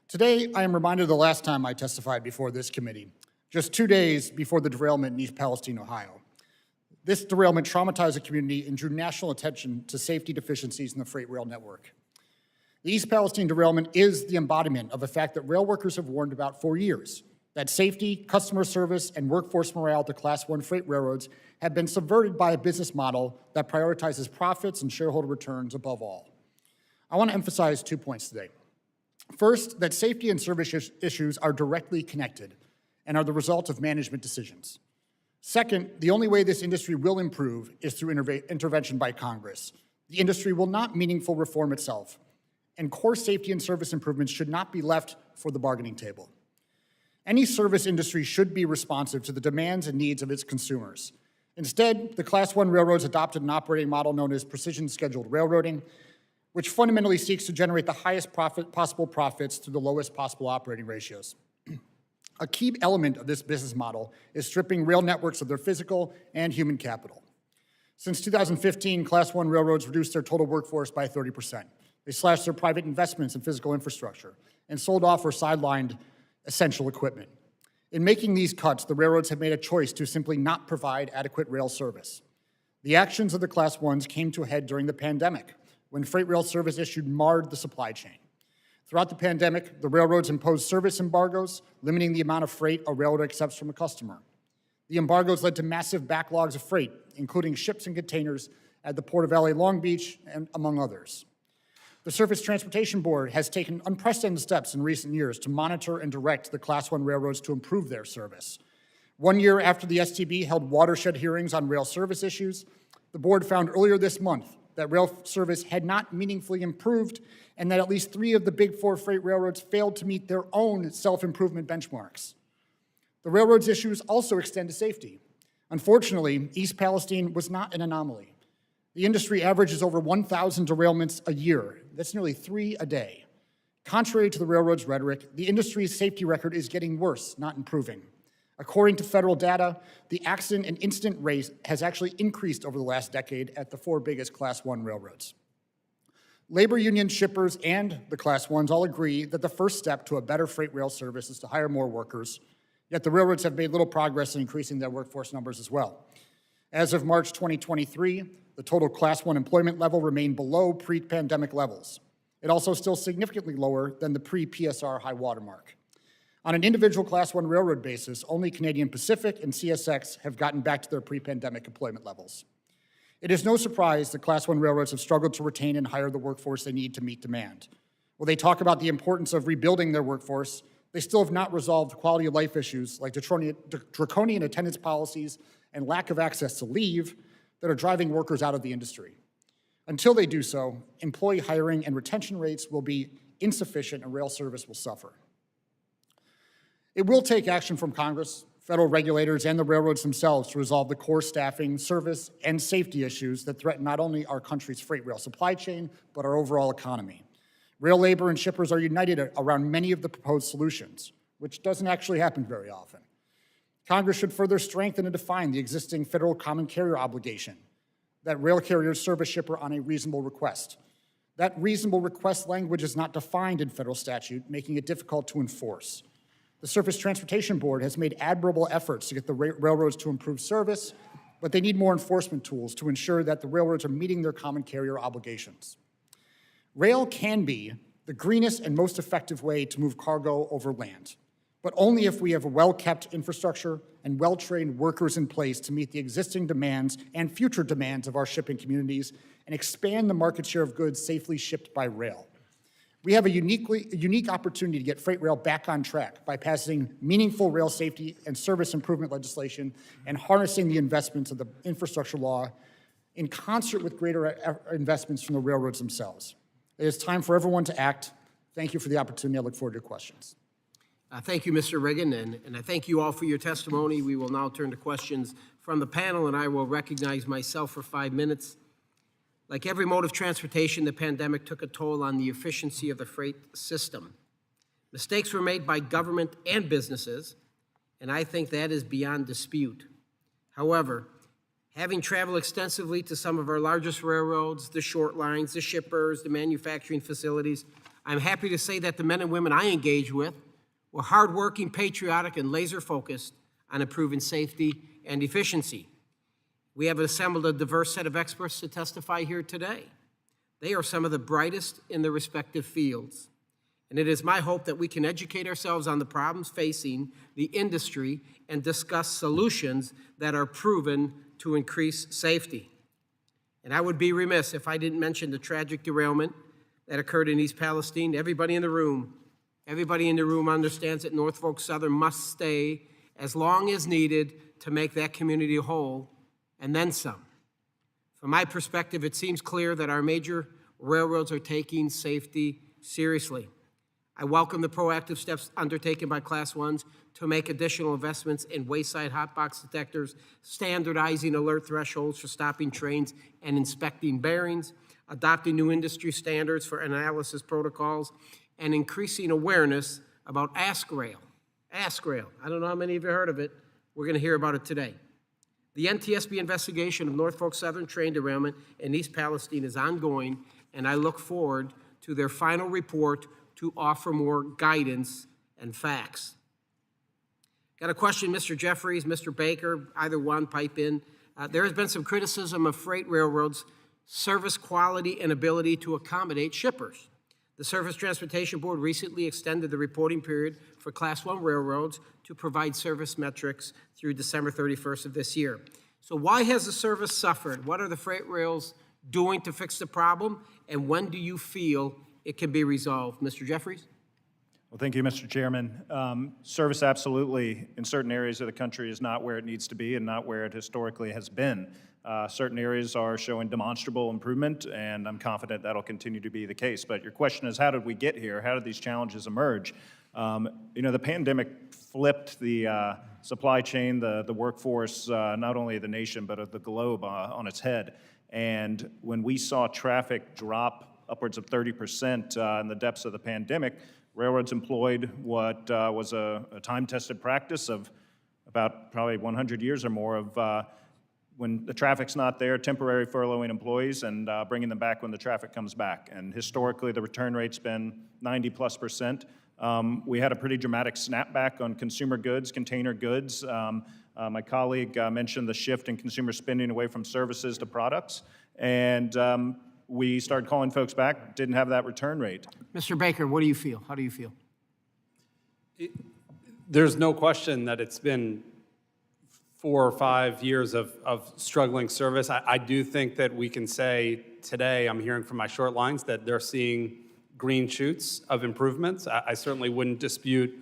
Today, I am reminded of the last time I testified before this committee, just 2 days before the derailment in East Palestine, Ohio. This derailment traumatized the community and drew national attention to safety deficiencies in the freight rail network. The East Palestine derailment is the embodiment of a fact that rail workers have warned about for years, that safety, customer service, and workforce morale at the Class I freight railroads have been subverted by a business model that prioritizes profits and shareholder returns above all. I want to emphasize 2 points today. First, that safety and service issues are directly connected and are the result of management decisions. Second, the only way this industry will improve is through intervention by Congress. The industry will not meaningfully reform itself, and core safety and service improvements should not be left for the bargaining table. Any service industry should be responsive to the demands and needs of its consumers. Instead, the Class I railroads adopted an operating model known as precision scheduled railroading, which fundamentally seeks to generate the highest possible profits through the lowest possible operating ratios. A key element of this business model is stripping rail networks of their physical and human capital. Since 2015, Class I railroads reduced their total workforce by 30%. They slashed their private investments in physical infrastructure and sold off or sidelined essential equipment. In making these cuts, the railroads have made a choice to simply not provide adequate rail service. The actions of the Class Is came to a head during the pandemic, when freight rail service issues marred the supply chain. Throughout the pandemic, the railroads imposed service embargoes, limiting the amount of freight a railroad accepts from a customer. The embargoes led to massive backlogs of freight, including ships and containers at the Port of LA Long Beach, and among others. The Surface Transportation Board has taken unprecedented steps in recent years to monitor and direct the Class I railroads to improve their service. 1 year after the STB held watershed hearings on rail service issues, the board found earlier this month that rail service had not meaningfully improved and that at least 3 of the Big Four freight railroads failed to meet their own self-improvement benchmarks. The railroads' issues also extend to safety. Unfortunately, East Palestine was not an anomaly. The industry averages over 1,000 derailments a year. That's nearly 3 a day. Contrary to the railroad's rhetoric, the industry's safety record is getting worse, not improving. According to federal data, the accident and incident rate has actually increased over the last decade at the 4 biggest Class I railroads. Labor union shippers and the Class I's all agree that the first step to a better freight rail service is to hire more workers, yet the railroads have made little progress in increasing their workforce numbers as well. As of March 2023, the total Class I employment level remained below pre-pandemic levels. It also still significantly lower than the pre-PSR high watermark. On an individual Class I railroad basis, only Canadian Pacific and CSX have gotten back to their pre-pandemic employment levels. It is no surprise that Class I railroads have struggled to retain and hire the workforce they need to meet demand. While they talk about the importance of rebuilding their workforce, they still have not resolved quality of life issues like draconian attendance policies and lack of access to leave that are driving workers out of the industry. Until they do so, employee hiring and retention rates will be insufficient and rail service will suffer. It will take action from Congress, federal regulators, and the railroads themselves to resolve the core staffing, service, and safety issues that threaten not only our country's freight rail supply chain, but our overall economy. Rail labor and shippers are united around many of the proposed solutions, which doesn't actually happen very often. Congress should further strengthen and define the existing federal common carrier obligation that rail carriers serve a shipper on a reasonable request. That reasonable request language is not defined in federal statute, making it difficult to enforce. The Surface Transportation Board has made admirable efforts to get the railroads to improve service, but they need more enforcement tools to ensure that the railroads are meeting their common carrier obligations. Rail can be the greenest and most effective way to move cargo over land, but only if we have a well-kept infrastructure and well-trained workers in place to meet the existing demands and future demands of our shipping communities and expand the market share of goods safely shipped by rail. We have a unique opportunity to get freight rail back on track by passing meaningful rail safety and service improvement legislation and harnessing the investments of the infrastructure law in concert with greater investments from the railroads themselves. It is time for everyone to act. Thank you for the opportunity. I look forward to your questions. Thank you, Mr. Riggin, and I thank you all for your testimony. We will now turn to questions from the panel, and I will recognize myself for 5 minutes. Like every mode of transportation, the pandemic took a toll on the efficiency of the freight system. Mistakes were made by government and businesses, and I think that is beyond dispute. However, having traveled extensively to some of our largest railroads, the short lines, the shippers, the manufacturing facilities, I'm happy to say that the men and women I engage with were hardworking, patriotic, and laser-focused on improving safety and efficiency. We have assembled a diverse set of experts to testify here today. They are some of the brightest in their respective fields. And it is my hope that we can educate ourselves on the problems facing the industry and discuss solutions that are proven to increase safety. And I would be remiss if I didn't mention the tragic derailment that occurred in East Palestine. Everybody in the room understands that Norfolk Southern must stay as long as needed to make that community whole, and then some. From my perspective, it seems clear that our major railroads are taking safety seriously. I welcome the proactive steps undertaken by Class I's to make additional investments in wayside hotbox detectors, standardizing alert thresholds for stopping trains and inspecting bearings, adopting new industry standards for analysis protocols, and increasing awareness about Ask Rail. Ask Rail. I don't know how many of you heard of it. We're going to hear about it today. The NTSB investigation of Norfolk Southern train derailment in East Palestine is ongoing, and I look forward to their final report to offer more guidance and facts. Got a question, Mr. Jeffries, Mr. Baker, either one, pipe in. There has been some criticism of freight railroads' service quality and ability to accommodate shippers. The Surface Transportation Board recently extended the reporting period for Class I railroads to provide service metrics through December 31st of this year. So why has the service suffered? What are the freight rails doing to fix the problem? And when do you feel it can be resolved? Mr. Jeffries? Well, thank you, Mr. Chairman. Service absolutely in certain areas of the country is not where it needs to be and not where it historically has been. Certain areas are showing demonstrable improvement, and I'm confident that'll continue to be the case. But your question is, how did we get here? How did these challenges emerge? The pandemic flipped the supply chain, the workforce, not only of the nation, but of the globe on its head. And when we saw traffic drop upwards of 30% in the depths of the pandemic, railroads employed what was a time-tested practice of about probably 100 years or more of when the traffic's not there, temporary furloughing employees and bringing them back when the traffic comes back. And historically, the return rate's been 90+%. We had a pretty dramatic snapback on consumer goods, container goods. My colleague mentioned the shift in consumer spending away from services to products. And we started calling folks back, didn't have that return rate. Mr. Baker, what do you feel? How do you feel? There's no question that it's been 4 or 5 years of struggling service. I do think that we can say today, I'm hearing from my short lines, that they're seeing green shoots of improvements. I certainly wouldn't dispute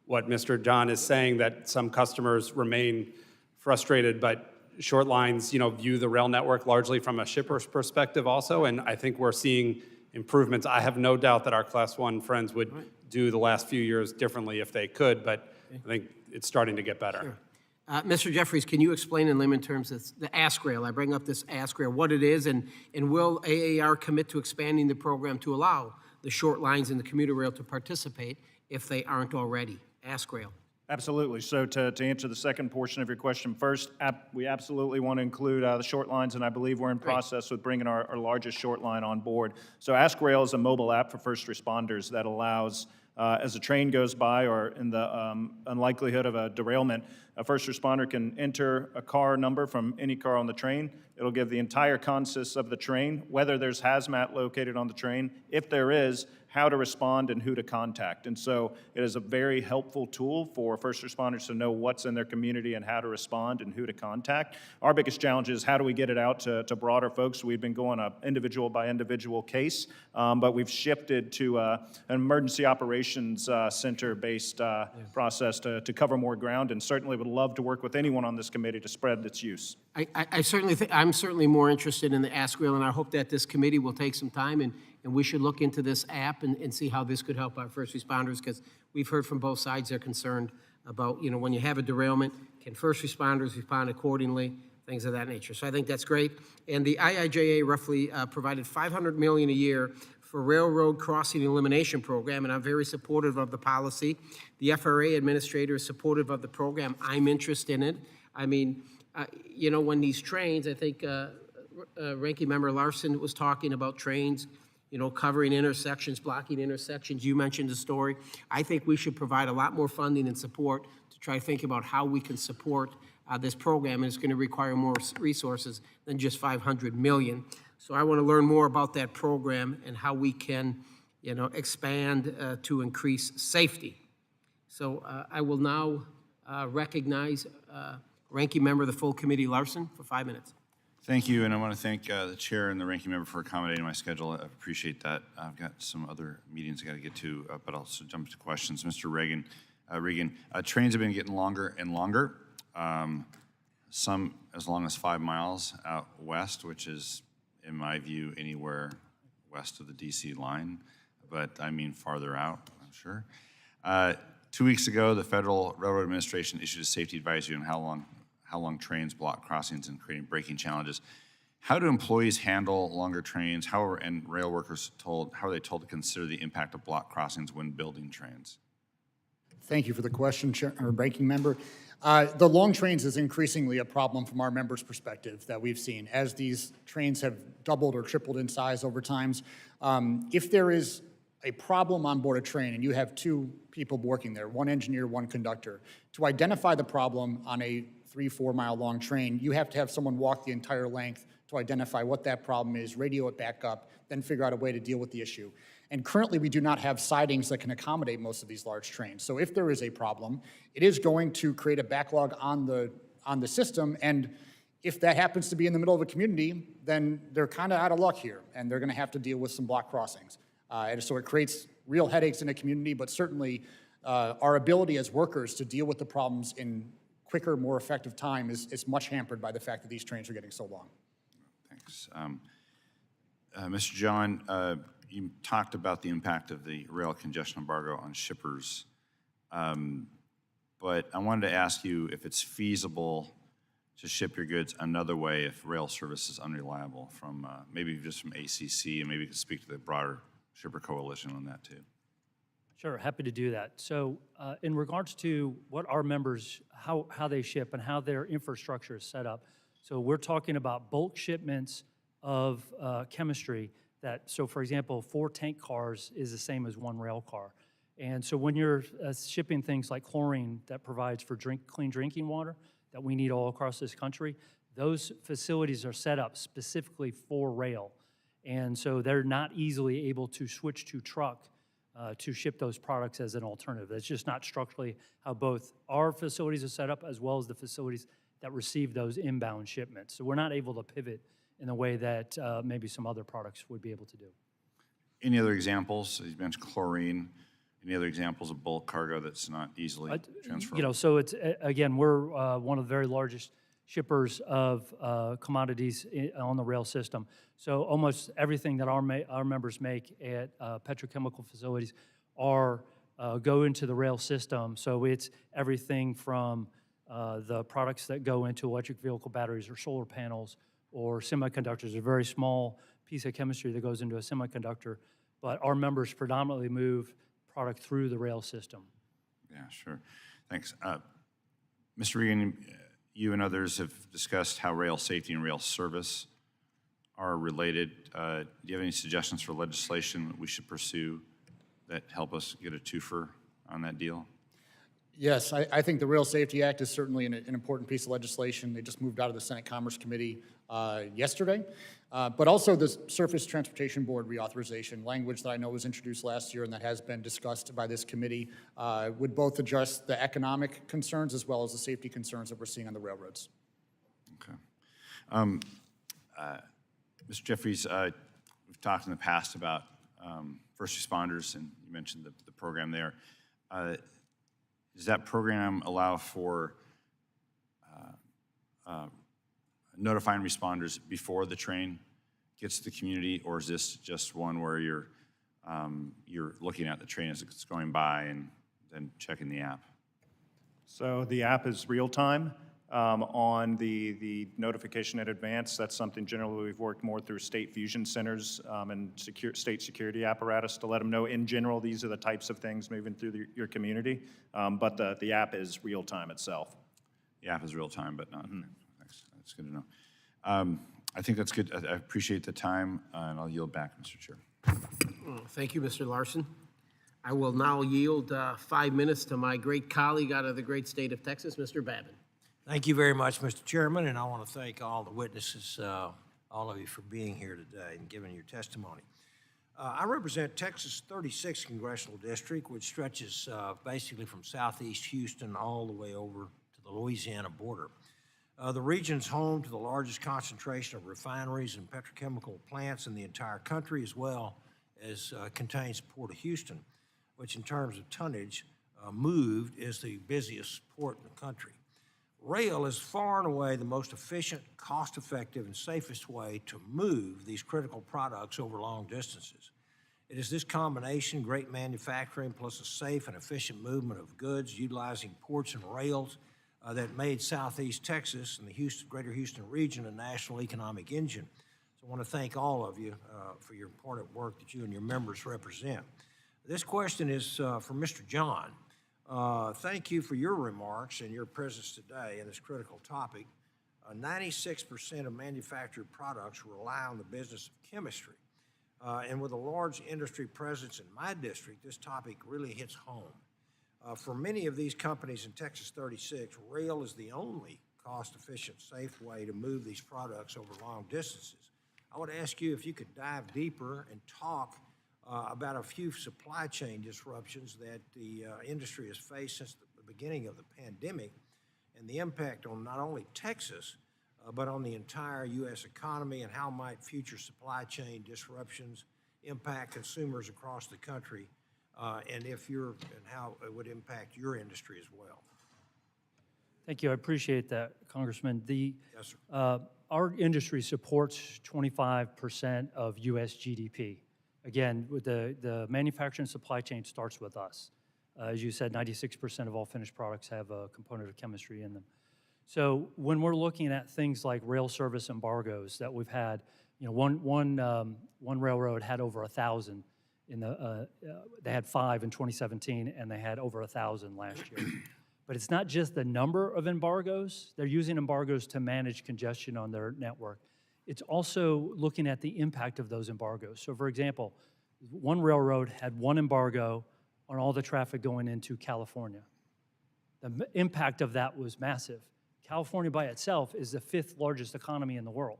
what Mr. John is saying, that some customers remain frustrated, but short lines, view the rail network largely from a shipper's perspective also, and I think we're seeing improvements. I have no doubt that our Class 1 friends would do the last few years differently if they could, but I think it's starting to get better. Sure. Mr. Jeffries, can you explain in layman terms the Ask Rail? I bring up this Ask Rail, what it is, and will AAR commit to expanding the program to allow the short lines and the commuter rail to participate if they aren't already? Ask Rail. Absolutely. So to answer the second portion of your question first, we absolutely want to include the short lines, and I believe we're in process with bringing our largest short line on board. So Ask Rail is a mobile app for first responders that allows, as a train goes by or in the unlikelihood of a derailment, a first responder can enter a car number from any car on the train. It'll give the entire consist of the train, whether there's hazmat located on the train, if there is, how to respond and who to contact. And so it is a very helpful tool for first responders to know what's in their community and how to respond and who to contact. Our biggest challenge is how do we get it out to broader folks? We've been going an individual by individual case, but we've shifted to an emergency operations center-based process to cover more ground, and certainly would love to work with anyone on this committee to spread its use. I certainly think, I'm certainly more interested in the Ask Rail, and I hope that this committee will take some time and we should look into this app and see how this could help our first responders, because we've heard from both sides they're concerned about, when you have a derailment, can first responders respond accordingly, things of that nature. So I think that's great. And the IIJA roughly provided $500 million a year for Railroad Crossing Elimination Program, and I'm very supportive of the policy. The FRA administrator is supportive of the program. I'm interested in it. I mean, when these trains, I think Ranking Member Larson was talking about trains, covering intersections, blocking intersections. You mentioned the story. I think we should provide a lot more funding and support to try to think about how we can support this program, and it's going to require more resources than just $500 million. So I want to learn more about that program and how we can, expand to increase safety. So I will now recognize Ranking Member of the full committee, Larson, for 5 minutes. Thank you, and I want to thank the chair and the ranking member for accommodating my schedule. I appreciate that. I've got some other meetings I got to get to, but I'll also jump to questions. Mr. Regan, trains have been getting longer and longer, some as long as 5 miles out west, which is, in my view, anywhere west of the DC line, but I mean farther out, I'm sure. 2 weeks ago, the Federal Railroad Administration issued a safety advisory on how long trains block crossings and creating braking challenges. How do employees handle longer trains? And rail workers how are they told to consider the impact of block crossings when building trains? Thank you for the question, Ranking Member. The long trains is increasingly a problem from our members' perspective that we've seen as these trains have doubled or tripled in size over time. If there is a problem on board a train and you have 2 people working there, 1 engineer, 1 conductor, to identify the problem on a 3-4 mile long train, you have to have someone walk the entire length to identify what that problem is, radio it back up, then figure out a way to deal with the issue. And currently we do not have sidings that can accommodate most of these large trains. So if there is a problem, it is going to create a backlog on the system, and if that happens to be in the middle of a community, then they're kind of out of luck here, and they're going to have to deal with some block crossings. And so it creates real headaches in the community, but certainly our ability as workers to deal with the problems in quicker, more effective time is much hampered by the fact that these trains are getting so long. Thanks. Mr. John, you talked about the impact of the rail congestion embargo on shippers, but I wanted to ask you if it's feasible to ship your goods another way if rail service is unreliable, from maybe just from ACC, and maybe you could speak to the broader shipper coalition on that too. Sure, happy to do that. So in regards to what our members, how they ship and how their infrastructure is set up, so we're talking about bulk shipments of chemistry that, so for example, 4 tank cars is the same as 1 rail car. And so when you're shipping things like chlorine that provides for clean drinking water that we need all across this country, those facilities are set up specifically for rail. And so they're not easily able to switch to truck to ship those products as an alternative. That's just not structurally how both our facilities are set up as well as the facilities that receive those inbound shipments. So we're not able to pivot in a way that maybe some other products would be able to do. Any other examples? You mentioned chlorine. Any other examples of bulk cargo that's not easily transferable? You know, so it's, again, we're one of the very largest shippers of commodities on the rail system. So almost everything that our members make at petrochemical facilities are go into the rail system. So it's everything from the products that go into electric vehicle batteries or solar panels or semiconductors, a very small piece of chemistry that goes into a semiconductor. But our members predominantly move product through the rail system. Yeah, sure. Thanks. Mr. Regan, you and others have discussed how rail safety and rail service are related. Do you have any suggestions for legislation that we should pursue that help us get a twofer on that deal? Yes, I think the Rail Safety Act is certainly an important piece of legislation. They just moved out of the Senate Commerce Committee yesterday. But also the Surface Transportation Board reauthorization, language that I know was introduced last year and that has been discussed by this committee, would both address the economic concerns as well as the safety concerns that we're seeing on the railroads. Okay. Mr. Jeffries, we've talked in the past about first responders, and you mentioned the program there. Does that program allow for notifying responders before the train gets to the community, or is this just one where you're looking at the train as it's going by and then checking the app? So the app is real-time. On the notification in advance, that's something generally we've worked more through state fusion centers and state security apparatus to let them know in general these are the types of things moving through your community. But the app is real-time itself. The app is real-time, but not. Thanks. That's good to know. I think that's good. I appreciate the time, and I'll yield back, Mr. Chair. Thank you, Mr. Larson. I will now yield 5 minutes to my great colleague out of the great state of Texas, Mr. Babin. Thank you very much, Mr. Chairman, and I want to thank all the witnesses, all of you for being here today and giving your testimony. I represent Texas' 36th Congressional District, which stretches basically from southeast Houston all the way over to the Louisiana border. The region's home to the largest concentration of refineries and petrochemical plants in the entire country, as well as contains the Port of Houston, which in terms of tonnage moved is the busiest port in the country. Rail is far and away the most efficient, cost-effective, and safest way to move these critical products over long distances. It is this combination, great manufacturing plus a safe and efficient movement of goods utilizing ports and rails that made Southeast Texas and the greater Houston region a national economic engine. So I want to thank all of you for your important work that you and your members represent. This question is for Mr. John. Thank you for your remarks and your presence today in this critical topic. 96% of manufactured products rely on the business of chemistry. And with a large industry presence in my district, this topic really hits home. For many of these companies in Texas 36, rail is the only cost-efficient, safe way to move these products over long distances. I would ask you if you could dive deeper and talk about a few supply chain disruptions that the industry has faced since the beginning of the pandemic and the impact on not only Texas, but on the entire U.S. economy, and how might future supply chain disruptions impact consumers across the country and how it would impact your industry as well. Thank you. I appreciate that, Congressman. Yes, sir. Our industry supports 25% of U.S. GDP. Again, with the manufacturing supply chain starts with us. As you said, 96% of all finished products have a component of chemistry in them. So when we're looking at things like rail service embargoes that we've had, one railroad had over 1,000 they had 5 in 2017, and they had over 1,000 last year. But it's not just the number of embargoes. They're using embargoes to manage congestion on their network. It's also looking at the impact of those embargoes. So for example, one railroad had one embargo on all the traffic going into California. The impact of that was massive. California by itself is the 5th largest economy in the world,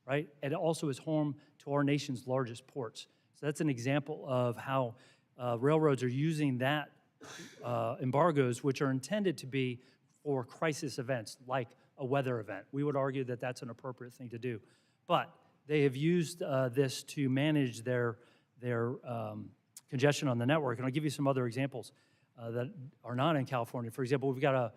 right? And it also is home to our nation's largest ports. So that's an example of how railroads are using that embargoes, which are intended to be for crisis events like a weather event. We would argue that that's an appropriate thing to do. But they have used this to manage their congestion on the network. And I'll give you some other examples that are not in California. For example, we've got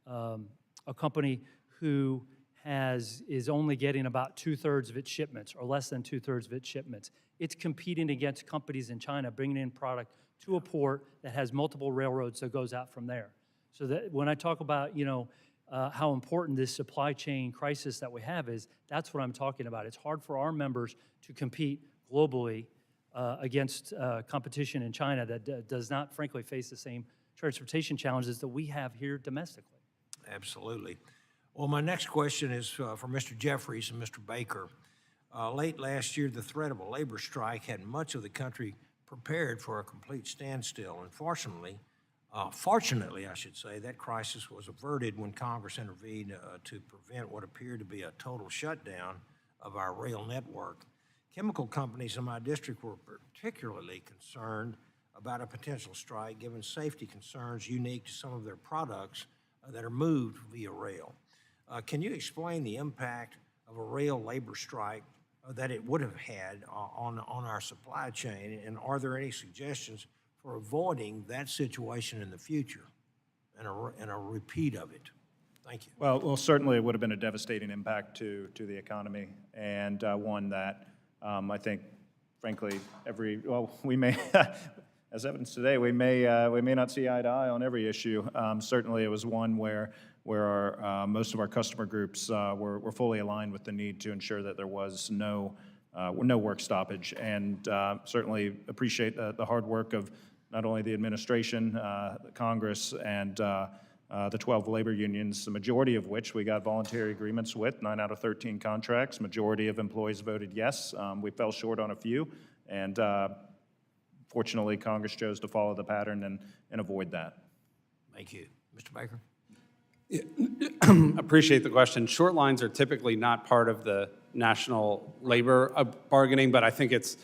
a company who is only getting about 2/3 of its shipments, or less than 2/3 of its shipments. It's competing against companies in China, bringing in product to a port that has multiple railroads that goes out from there. So that when I talk about, how important this supply chain crisis that we have is, that's what I'm talking about. It's hard for our members to compete globally against competition in China that does not, frankly, face the same transportation challenges that we have here domestically. Absolutely. Well, my next question is for Mr. Jeffries and Mr. Baker. Late last year, the threat of a labor strike had much of the country prepared for a complete standstill. Unfortunately, fortunately, I should say, that crisis was averted when Congress intervened to prevent what appeared to be a total shutdown of our rail network. Chemical companies in my district were particularly concerned about a potential strike, given safety concerns unique to some of their products that are moved via rail. Can you explain the impact of a rail labor strike that it would have had on our supply chain, and are there any suggestions for avoiding that situation in the future and a repeat of it? Thank you. Well, certainly it would have been a devastating impact to the economy, and one that I think, frankly, we may, as evidence today, we may not see eye to eye on every issue. Certainly, it was one where most of our customer groups were fully aligned with the need to ensure that there was no work stoppage, and certainly appreciate the hard work of not only the administration, the Congress, and the 12 labor unions, the majority of which we got voluntary agreements with, 9 out of 13 contracts. Majority of employees voted yes. We fell short on a few, and fortunately, Congress chose to follow the pattern and avoid that. Thank you. Mr. Baker? Appreciate the question. Short lines are typically not part of the national labor bargaining, but I think it's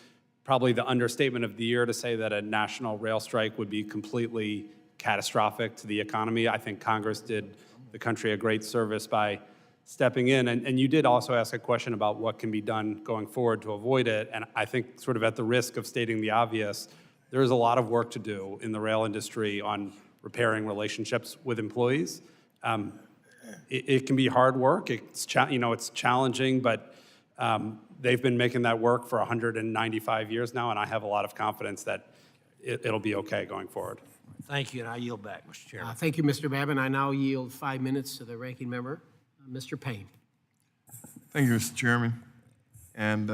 probably the understatement of the year to say that a national rail strike would be completely catastrophic to the economy. I think Congress did the country a great service by stepping in. And you did also ask a question about what can be done going forward to avoid it. And I think, sort of at the risk of stating the obvious, there is a lot of work to do in the rail industry on repairing relationships with employees. It can be hard work. It's challenging, but they've been making that work for 195 years now, and I have a lot of confidence that it'll be okay going forward. Thank you, and I yield back, Mr. Chairman. Thank you, Mr. Babin. I now yield 5 minutes to the ranking member, Mr. Payne. Thank you, Mr. Chairman. And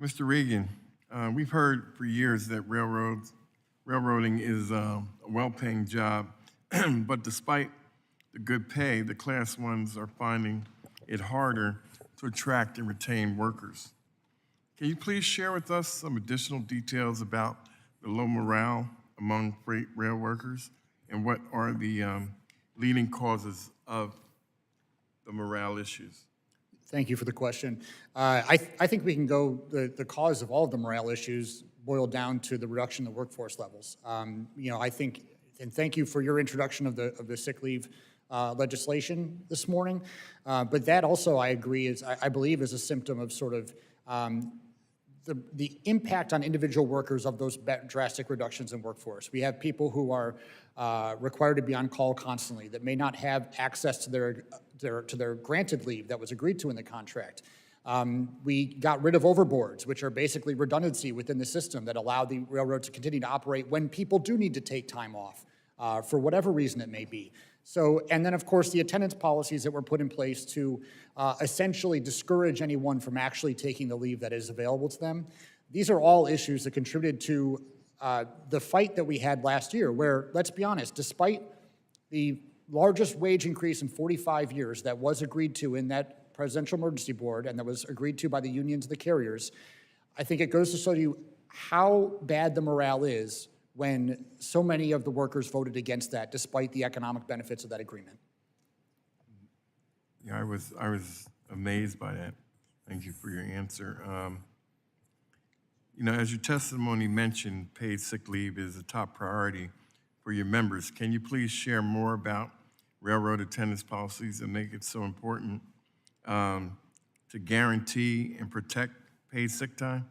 Mr. Regan, we've heard for years that railroading is a well-paying job, but despite the good pay, the Class 1s are finding it harder to attract and retain workers. Can you please share with us some additional details about the low morale among freight rail workers, and what are the leading causes of the morale issues? Thank you for the question. I think we can go, the cause of all of the morale issues boil down to the reduction in the workforce levels. I think, and thank you for your introduction of the sick leave legislation this morning. But that also, I agree, I believe is a symptom of sort of the impact on individual workers of those drastic reductions in workforce. We have people who are required to be on call constantly that may not have access to their granted leave that was agreed to in the contract. We got rid of overboards, which are basically redundancy within the system that allow the railroad to continue to operate when people do need to take time off for whatever reason it may be. So, and then of course the attendance policies that were put in place to essentially discourage anyone from actually taking the leave that is available to them. These are all issues that contributed to the fight that we had last year where, let's be honest, despite the largest wage increase in 45 years that was agreed to in that Presidential Emergency Board and that was agreed to by the unions and the carriers, I think it goes to show you how bad the morale is when so many of the workers voted against that despite the economic benefits of that agreement. Yeah, I was amazed by that. Thank you for your answer. You know, as your testimony mentioned, paid sick leave is a top priority for your members. Can you please share more about railroad attendance policies that make it so important to guarantee and protect paid sick time?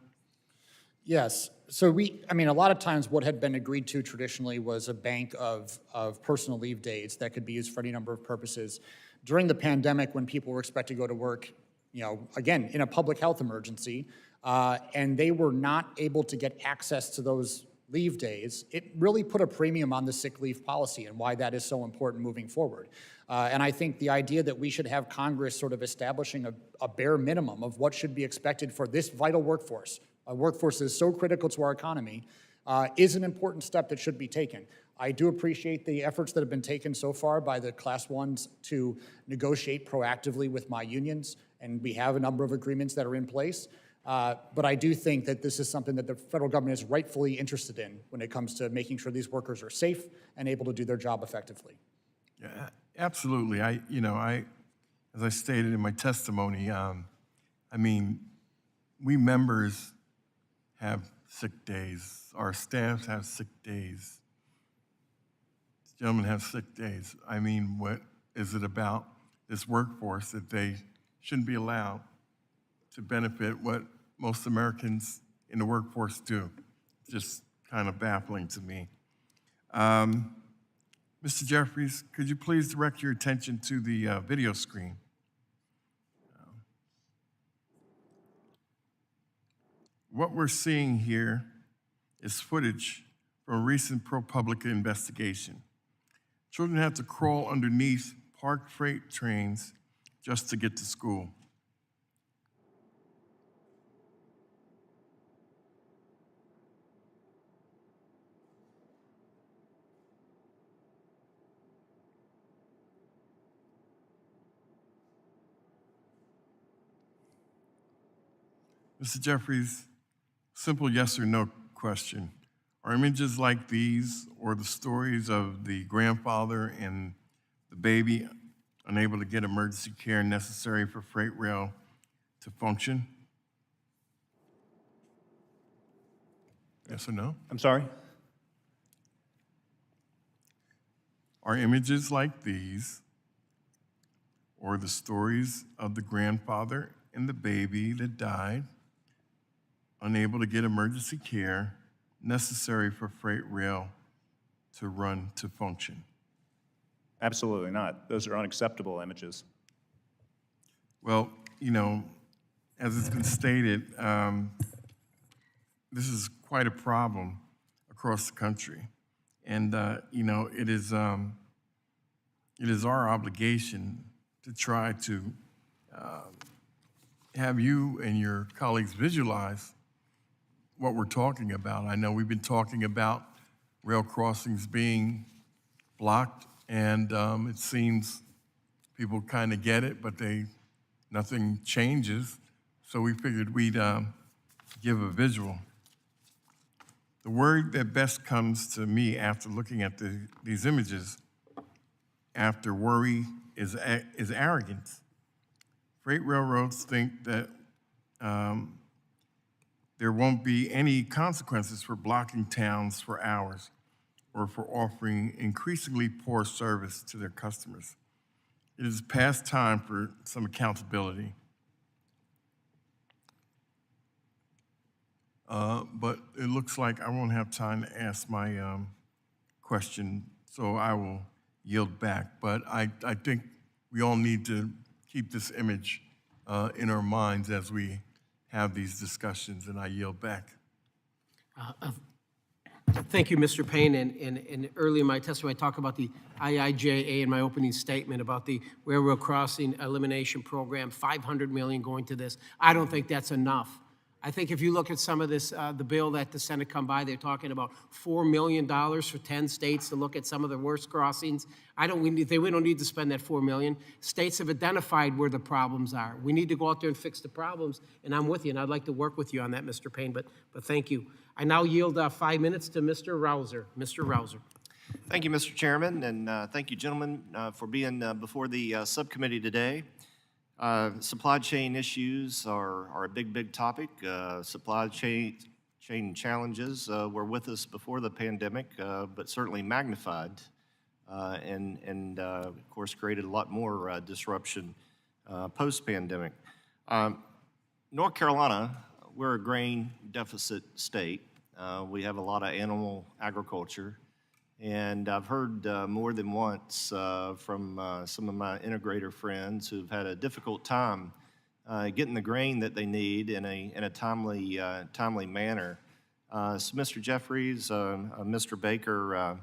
Yes. So I mean, a lot of times what had been agreed to traditionally was a bank of personal leave days that could be used for any number of purposes. During the pandemic, when people were expected to go to work, you know, again, in a public health emergency, and they were not able to get access to those leave days, it really put a premium on the sick leave policy and why that is so important moving forward. And I think the idea that we should have Congress sort of establishing a bare minimum of what should be expected for this vital workforce, a workforce that is so critical to our economy, is an important step that should be taken. I do appreciate the efforts that have been taken so far by the Class 1s to negotiate proactively with my unions, and we have a number of agreements that are in place. But I do think that this is something that the federal government is rightfully interested in when it comes to making sure these workers are safe and able to do their job effectively. Yeah, absolutely. As I stated in my testimony, I mean, we members have sick days. Our staffs have sick days. Gentlemen have sick days. I mean, what is it about this workforce that they shouldn't be allowed to benefit what most Americans in the workforce do? Just kind of baffling to me. Mr. Jeffries, could you please direct your attention to the video screen? What we're seeing here is footage from a recent ProPublica investigation. Children have to crawl underneath parked freight trains just to get to school. Mr. Jeffries, simple yes or no question. Are images like these or the stories of the grandfather and the baby unable to get emergency care necessary for freight rail to function? Yes or no? I'm sorry? Are images like these or the stories of the grandfather and the baby that died unable to get emergency care necessary for freight rail to run to function? Absolutely not. Those are unacceptable images. Well, you know, as it's been stated, this is quite a problem across the country. And, you know, it is our obligation to try to have you and your colleagues visualize what we're talking about. I know we've been talking about rail crossings being blocked, and it seems people kind of get it, but nothing changes. So we figured we'd give a visual. The word that best comes to me after looking at these images, after worry, is arrogance. Freight railroads think that there won't be any consequences for blocking towns for hours or for offering increasingly poor service to their customers. It is past time for some accountability. but it looks like I won't have time to ask my question, so I will yield back. But I think we all need to keep this image in our minds as we have these discussions, and I yield back. Thank you, Mr. Payne. And early in my testimony, I talked about the IIJA in my opening statement about the railroad crossing elimination program, $500 million going to this. I don't think that's enough. I think if you look at some of this, the bill that the Senate come by, they're talking about $4 million for 10 states to look at some of the worst crossings. We don't need to spend that $4 million. States have identified where the problems are. We need to go out there and fix the problems, and I'm with you, and I'd like to work with you on that, Mr. Payne, but thank you. I now yield 5 minutes to Mr. Rouser. Mr. Rouser. Thank you, Mr. Chairman, and thank you, gentlemen, for being before the subcommittee today. Supply chain issues are a big topic. Supply chain challenges were with us before the pandemic, but certainly magnified and of course, created a lot more disruption post-pandemic. North Carolina, we're a grain deficit state. We have a lot of animal agriculture. And I've heard more than once from some of my integrator friends who've had a difficult time getting the grain that they need in a timely manner. So, Mr. Jeffries, Mr. Baker,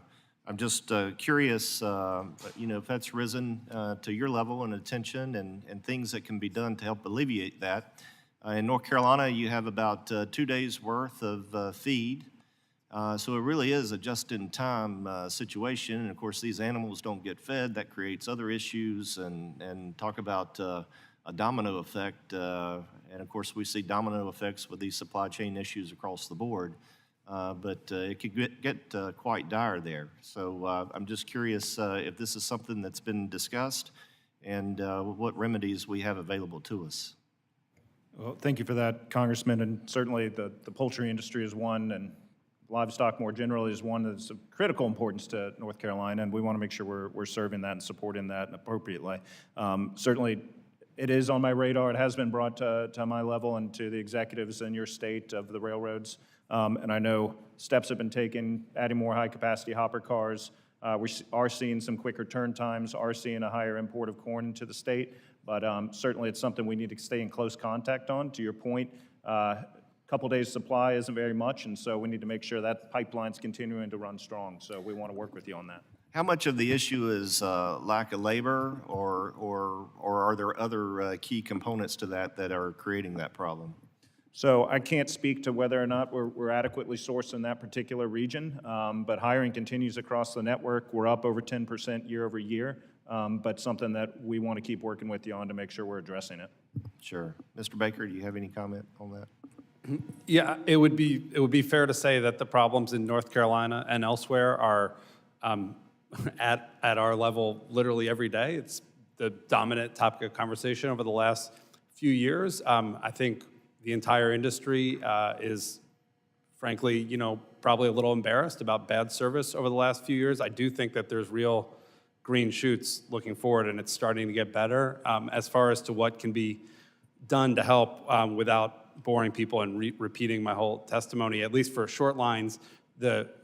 I'm just curious, if that's risen to your level and attention and things that can be done to help alleviate that. In North Carolina, you have about 2 days' worth of feed. So it really is a just-in-time situation, and of course these animals don't get fed. That creates other issues, and talk about a domino effect. And of course we see domino effects with these supply chain issues across the board, but it could get quite dire there. So I'm just curious if this is something that's been discussed, and what remedies we have available to us. Well, thank you for that, Congressman, and certainly the poultry industry is one, and livestock more generally is one that's of critical importance to North Carolina, and we want to make sure we're serving that and supporting that appropriately. Certainly, it is on my radar. It has been brought to my level and to the executives in your state of the railroads, and I know steps have been taken, adding more high-capacity hopper cars. We are seeing some quicker turn times, are seeing a higher import of corn into the state, but certainly it's something we need to stay in close contact on. To your point, couple days supply isn't very much, and so we need to make sure that pipeline's continuing to run strong. So we want to work with you on that. How much of the issue is lack of labor, or are there other key components to that are creating that problem? So I can't speak to whether or not we're adequately sourced in that particular region, but hiring continues across the network. We're up over 10% year over year, but something that we want to keep working with you on to make sure we're addressing it. Sure. Mr. Baker, do you have any comment on that? Yeah, it would be fair to say that the problems in North Carolina and elsewhere are at our level literally every day. It's the dominant topic of conversation over the last few years. I think the entire industry is, frankly, probably a little embarrassed about bad service over the last few years. I do think that there's real green shoots looking forward, and it's starting to get better. As far as to what can be done to help without boring people and repeating my whole testimony, at least for short lines,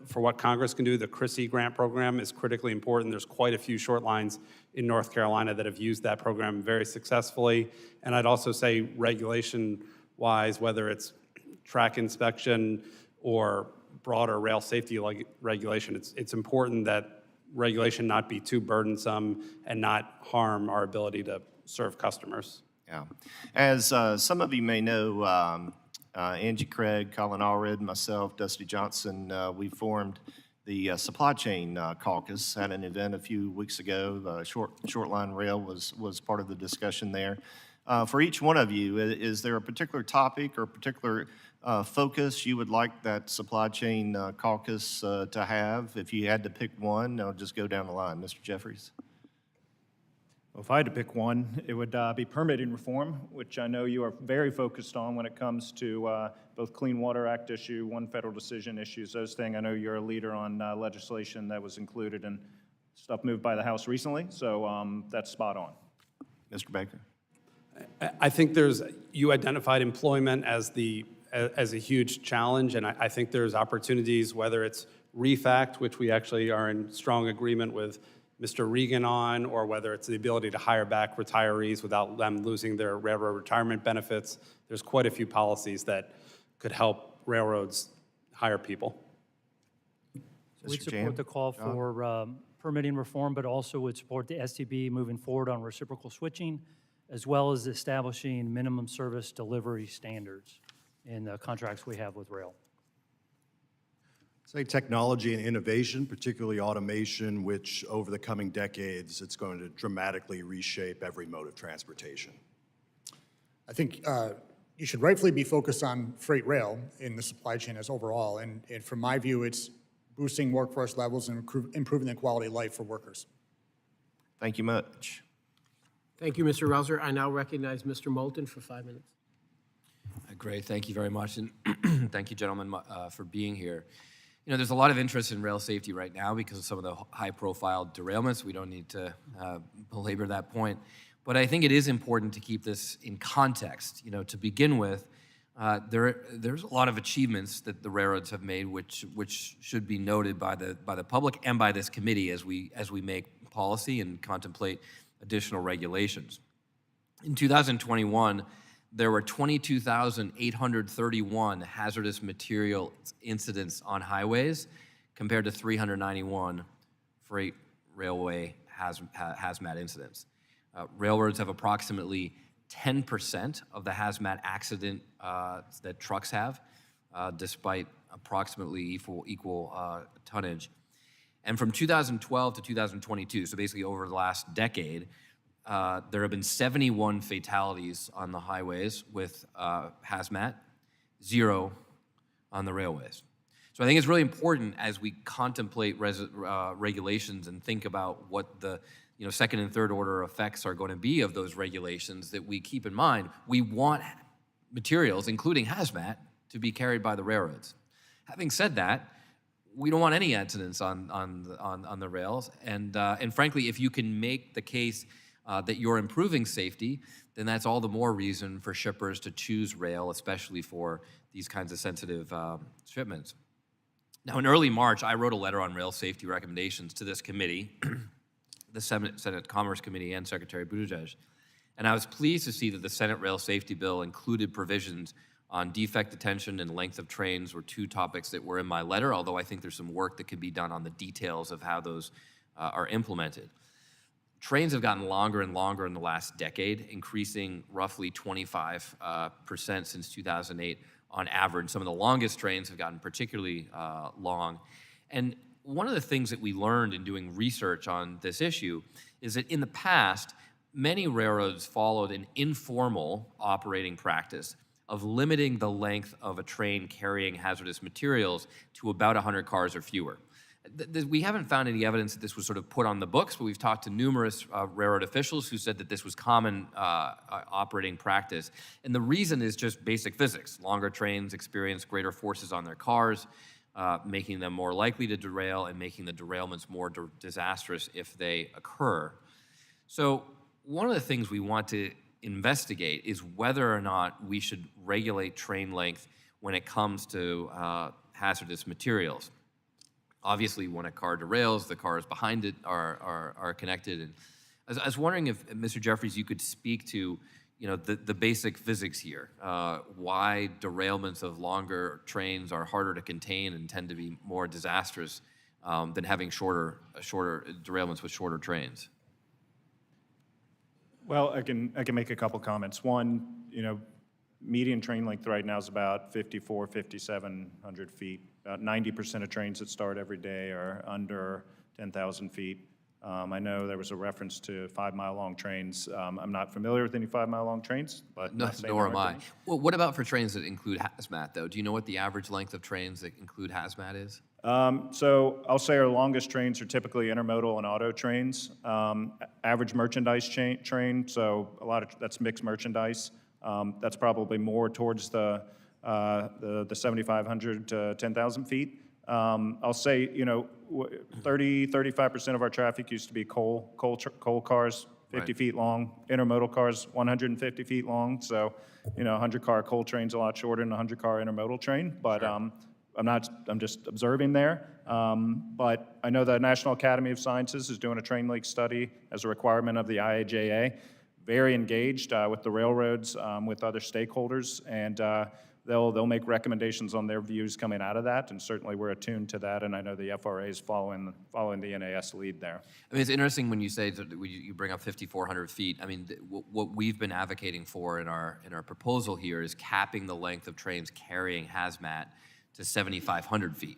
for what Congress can do, the CRISI grant program is critically important. There's quite a few short lines in North Carolina that have used that program very successfully. And I'd also say regulation-wise, whether it's track inspection or broader rail safety regulation, it's important that regulation not be too burdensome and not harm our ability to serve customers. Yeah. As some of you may know, Angie Craig, Colin Allred, myself, Dusty Johnson, we formed the Supply Chain Caucus, had an event a few weeks ago. Short line rail was part of the discussion there. For each one of you, is there a particular topic or particular focus you would like that Supply Chain Caucus to have? If you had to pick one, I'll just go down the line. Mr. Jeffries? Well, if I had to pick one, it would be permitting reform, which I know you are very focused on when it comes to both Clean Water Act issue, one federal decision issues, those things. I know you're a leader on legislation that was included in stuff moved by the House recently, so that's spot on. Mr. Baker? I think you identified employment as the as a huge challenge, and I think there's opportunities, whether it's REFACT, which we actually are in strong agreement with Mr. Regan on, or whether it's the ability to hire back retirees without them losing their railroad retirement benefits. There's quite a few policies that could help railroads hire people. We Mr. support Jan? the call for permitting reform, but also would support the STB moving forward on reciprocal switching, as well as establishing minimum service delivery standards in the contracts we have with rail. Say technology and innovation, particularly automation, which over the coming decades, it's going to dramatically reshape every mode of transportation. I think you should rightfully be focused on freight rail in the supply chain as overall. And from my view, it's boosting workforce levels and improving the quality of life for workers. Thank you much. Thank you, Mr. Rouser. I now recognize Mr. Moulton for 5 minutes. Great, thank you very much, and thank you, gentlemen, for being here. You know, there's a lot of interest in rail safety right now because of some of the high-profile derailments. We don't need to belabor that point. But I think it is important to keep this in context. You know, to begin with, there's a lot of achievements that the railroads have made, which should be noted by the public and by this committee as we make policy and contemplate additional regulations. In 2021, there were 22,831 hazardous material incidents on highways compared to 391 freight railway hazmat incidents. Railroads have approximately 10% of the hazmat accident that trucks have, despite approximately equal tonnage. And from 2012 to 2022, so basically over the last decade, there have been 71 fatalities on the highways with hazmat, 0 on the railways. So I think it's really important as we contemplate regulations and think about what the second and third order effects are going to be of those regulations, that we keep in mind we want materials, including hazmat, to be carried by the railroads. Having said that, we don't want any accidents on the rails, and frankly, if you can make the case that you're improving safety, then that's all the more reason for shippers to choose rail, especially for these kinds of sensitive shipments. Now, in early March, I wrote a letter on rail safety recommendations to this committee, the Senate Commerce Committee, and Secretary Buttigieg. And I was pleased to see that the Senate Rail Safety Bill included provisions on defect detention and length of trains were two topics that were in my letter, although I think there's some work that could be done on the details of how those are implemented. Trains have gotten longer and longer in the last decade, increasing roughly 25% since 2008 on average. Some of the longest trains have gotten particularly long. And one of the things that we learned in doing research on this issue is that in the past, many railroads followed an informal operating practice of limiting the length of a train carrying hazardous materials to about 100 cars or fewer. We haven't found any evidence that this was sort of put on the books, but we've talked to numerous railroad officials who said that this was common operating practice. And the reason is just basic physics. Longer trains experience greater forces on their cars, making them more likely to derail and making the derailments more disastrous if they occur. So one of the things we want to investigate is whether or not we should regulate train length when it comes to hazardous materials. Obviously, when a car derails, the cars behind it are connected. And I was wondering if, Mr. Jeffries, you could speak to, the basic physics here. Why derailments of longer trains are harder to contain and tend to be more disastrous than having shorter derailments with shorter trains. Well, I can make a couple comments. One, median train length right now is about 5,700 feet. About 90% of trains that start every day are under 10,000 feet. I know there was a reference to 5-mile-long trains. I'm not familiar with any 5-mile-long trains, but No, nor am I. Well, what about for trains that include hazmat, though? Do you know what the average length of trains that include hazmat is? So I'll say our longest trains are typically intermodal and auto trains. Average merchandise train, so that's mixed merchandise. That's probably more towards the 7,500 to 10,000 feet. I'll say, 35% of our traffic used to be coal cars, 50 feet long. Intermodal cars, 150 feet long. So, you know, a 100-car coal train's a lot shorter than a 100-car intermodal train. But I'm just observing there. But I know the National Academy of Sciences is doing a train link study as a requirement of the IAJA. Very engaged with the railroads, with other stakeholders, and they'll make recommendations on their views coming out of that, and certainly we're attuned to that, and I know the FRA is following the NAS lead there. I mean, it's interesting when you say that you bring up 5,400 feet. I mean, what we've been advocating for in our proposal here is capping the length of trains carrying hazmat to 7,500 feet.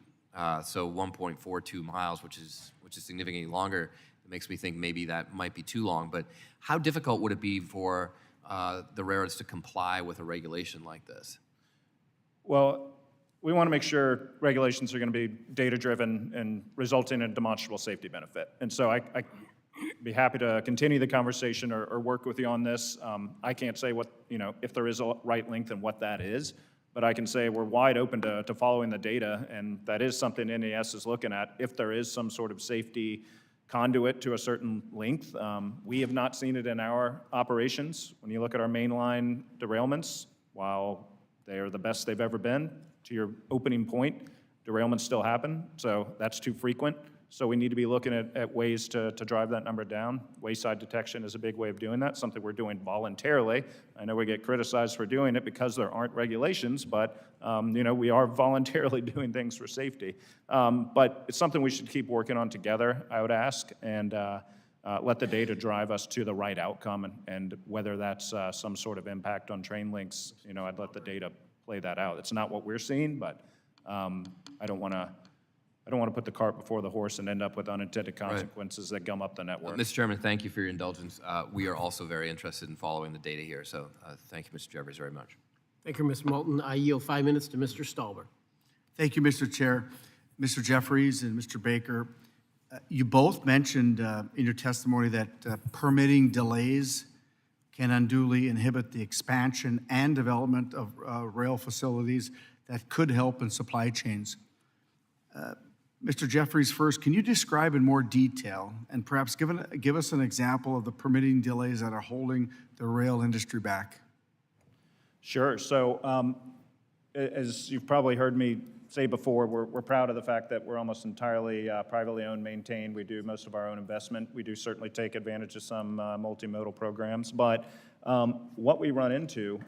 So 1.42 miles, which is significantly longer. It makes me think maybe that might be too long. But how difficult would it be for the railroads to comply with a regulation like this? Well, we want to make sure regulations are going to be data-driven and resulting in demonstrable safety benefit. And so I'd be happy to continue the conversation or work with you on this. I can't say what, you know, if there is a right length and what that is, but I can say we're wide open to following the data, and that is something NAS is looking at. If there is some sort of safety conduit to a certain length, we have not seen it in our operations. When you look at our mainline derailments, while they are the best they've ever been, to your opening point, derailments still happen, so that's too frequent. So we need to be looking at ways to drive that number down. Wayside detection is a big way of doing that, something we're doing voluntarily. I know we get criticized for doing it because there aren't regulations, but you know, we are voluntarily doing things for safety. But it's something we should keep working on together, I would ask, and let the data drive us to the right outcome, and whether that's some sort of impact on train links, you know, I'd let the data play that out. It's not what we're seeing, but I don't want to put the cart before the horse and end up with unintended consequences that gum up the network. Mr. Chairman, thank you for your indulgence. We are also very interested in following the data here, so thank you, Mr. Jeffries, very much. Thank you, Ms. Moulton. I yield 5 minutes to Mr. Stalber. Thank you, Mr. Chair. Mr. Jeffries and Mr. Baker, you both mentioned in your testimony that permitting delays can unduly inhibit the expansion and development of rail facilities that could help in supply chains. Mr. Jeffries, first, can you describe in more detail and perhaps give us an example of the permitting delays that are holding the rail industry back? Sure. So as you've probably heard me say before, we're proud of the fact that we're almost entirely privately owned, maintained. We do most of our own investment. We do certainly take advantage of some multimodal programs. But what we run into,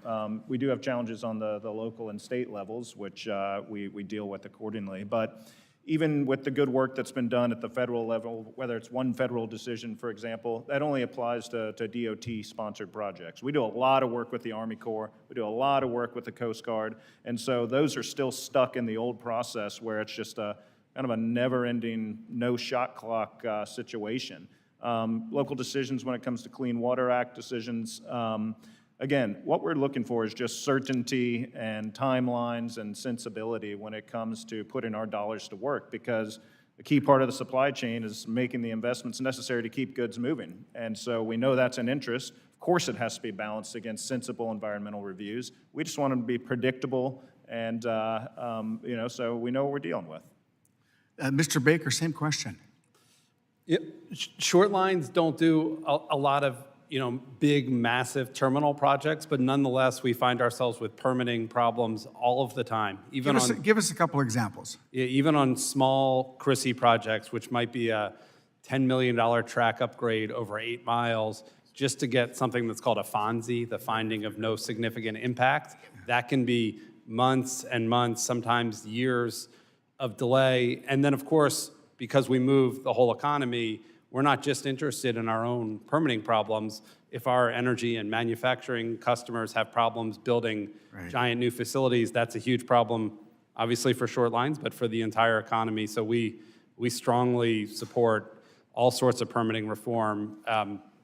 we do have challenges on the local and state levels, which we deal with accordingly. But even with the good work that's been done at the federal level, whether it's one federal decision, for example, that only applies to DOT-sponsored projects. We do a lot of work with the Army Corps. We do a lot of work with the Coast Guard. And so those are still stuck in the old process where it's just a kind of a never-ending, no shot clock situation. Local decisions when it comes to Clean Water Act decisions, again, what we're looking for is just certainty and timelines and sensibility when it comes to putting our dollars to work, because a key part of the supply chain is making the investments necessary to keep goods moving. And so we know that's an interest. Of course, it has to be balanced against sensible environmental reviews. We just want them to be predictable, and you know, so we know what we're dealing with. Mr. Baker, same question. Yeah, short lines don't do a lot of, you know, big, massive terminal projects, but nonetheless, we find ourselves with permitting problems all of the time. Even Give us a couple examples. even on small CRISI projects, which might be a $10 million track upgrade over 8 miles, just to get something that's called a FONSI, the finding of no significant impact. That can be months and months, sometimes years of delay. And then, of course, because we move the whole economy, we're not just interested in our own permitting problems. If our energy and manufacturing customers have problems building giant new facilities, that's a huge problem, obviously for short lines, but for the entire economy. So we strongly support all sorts of permitting reform.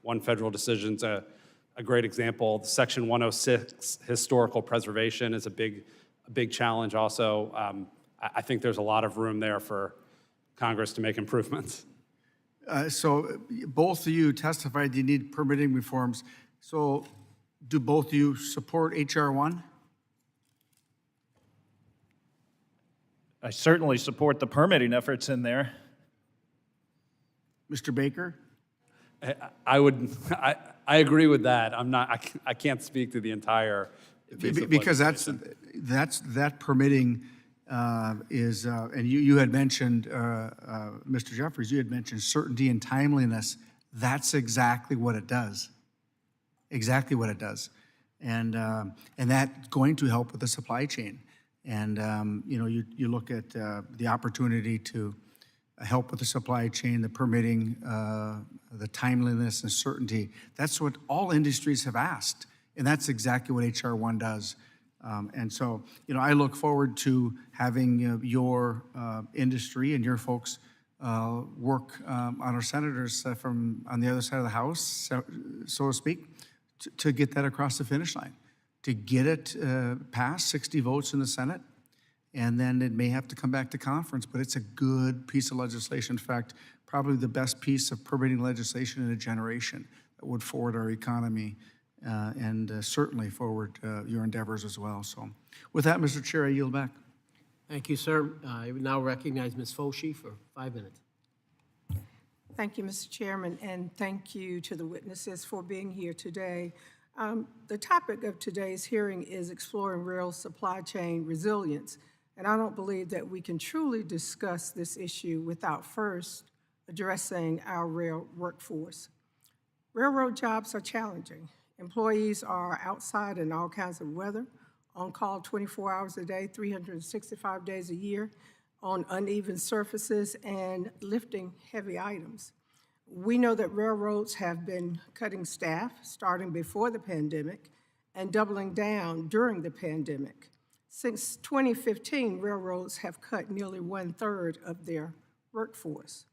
One federal decision's a great example. Section 106 historical preservation is a big challenge also. I think there's a lot of room there for Congress to make improvements. So both of you testified you need permitting reforms. So do both of you support H.R. 1? I certainly support the permitting efforts in there. Mr. Baker? I agree with that. I can't speak to the entire piece of Because legislation. that permitting is, and you had mentioned, Mr. Jeffries, you had mentioned certainty and timeliness. That's exactly what it does. Exactly what it does. And that's going to help with the supply chain. And, you look at the opportunity to help with the supply chain, the permitting, the timeliness and certainty. That's what all industries have asked. And that's exactly what HR 1 does. And so, I look forward to having your industry and your folks work on our senators from on the other side of the House, so to speak, to get that across the finish line, to get it passed, 60 votes in the Senate, and then it may have to come back to conference, but it's a good piece of legislation. In fact, probably the best piece of permitting legislation in a generation that would forward our economy and certainly forward your endeavors as well. So with that, Mr. Chair, I yield back. Thank you, sir. I would now recognize Ms. Foshee for 5 minutes. Thank you, Mr. Chairman, and thank you to the witnesses for being here today. The topic of today's hearing is exploring rail supply chain resilience, and I don't believe that we can truly discuss this issue without first addressing our rail workforce. Railroad jobs are challenging. Employees are outside in all kinds of weather, on call 24 hours a day, 365 days a year, on uneven surfaces and lifting heavy items. We know that railroads have been cutting staff starting before the pandemic and doubling down during the pandemic. Since 2015, railroads have cut nearly 1/3 of their workforce.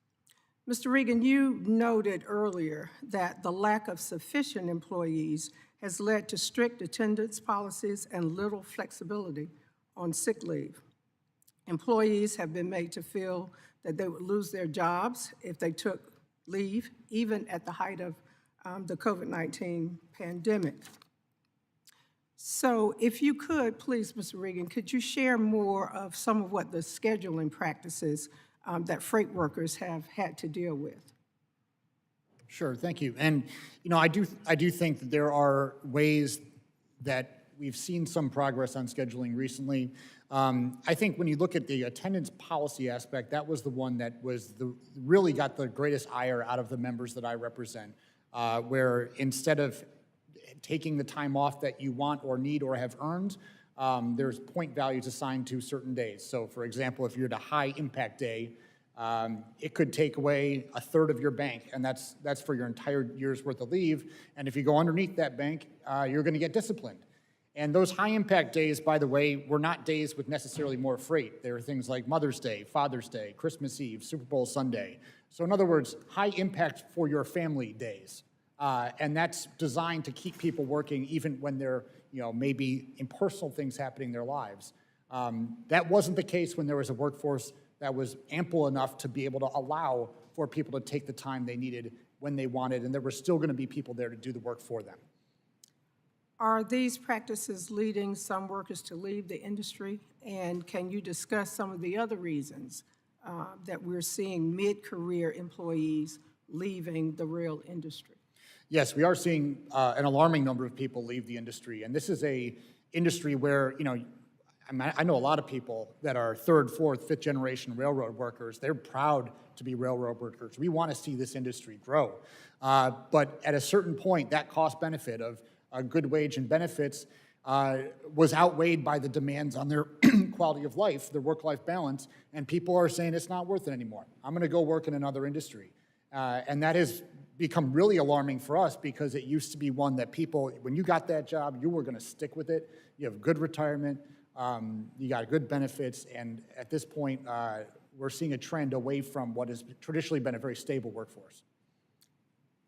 Mr. Regan, you noted earlier that the lack of sufficient employees has led to strict attendance policies and little flexibility on sick leave. Employees have been made to feel that they would lose their jobs if they took leave, even at the height of the COVID-19 pandemic. So if you could, please, Mr. Regan, could you share more of some of what the scheduling practices that freight workers have had to deal with? Sure, thank you. And, I do think that there are ways that we've seen some progress on scheduling recently. I think when you look at the attendance policy aspect, that was the one that really got the greatest ire out of the members that I represent, where instead of taking the time off that you want or need or have earned, there's point values assigned to certain days. So for example, if you're at a high impact day, it could take away 1/3 of your bank, and that's for your entire year's worth of leave. And if you go underneath that bank, you're gonna get disciplined. And those high impact days, by the way, were not days with necessarily more freight. There are things like Mother's Day, Father's Day, Christmas Eve, Super Bowl Sunday. So in other words, high impact for your family days. And that's designed to keep people working even when there maybe impersonal things happening in their lives. That wasn't the case when there was a workforce that was ample enough to be able to allow for people to take the time they needed when they wanted, and there were still gonna be people there to do the work for them. Are these practices leading some workers to leave the industry? And can you discuss some of the other reasons that we're seeing mid-career employees leaving the rail industry? Yes, we are seeing an alarming number of people leave the industry, and this is a industry where, I know a lot of people that are 3rd, 4th, 5th generation railroad workers. They're proud to be railroad workers. We want to see this industry grow. But at a certain point, that cost benefit of a good wage and benefits was outweighed by the demands on their quality of life, their work-life balance, and people are saying it's not worth it anymore. I'm gonna go work in another industry. And that has become really alarming for us because it used to be one that people, when you got that job, you were gonna stick with it. You have good retirement, you got good benefits, and at this point, we're seeing a trend away from what has traditionally been a very stable workforce.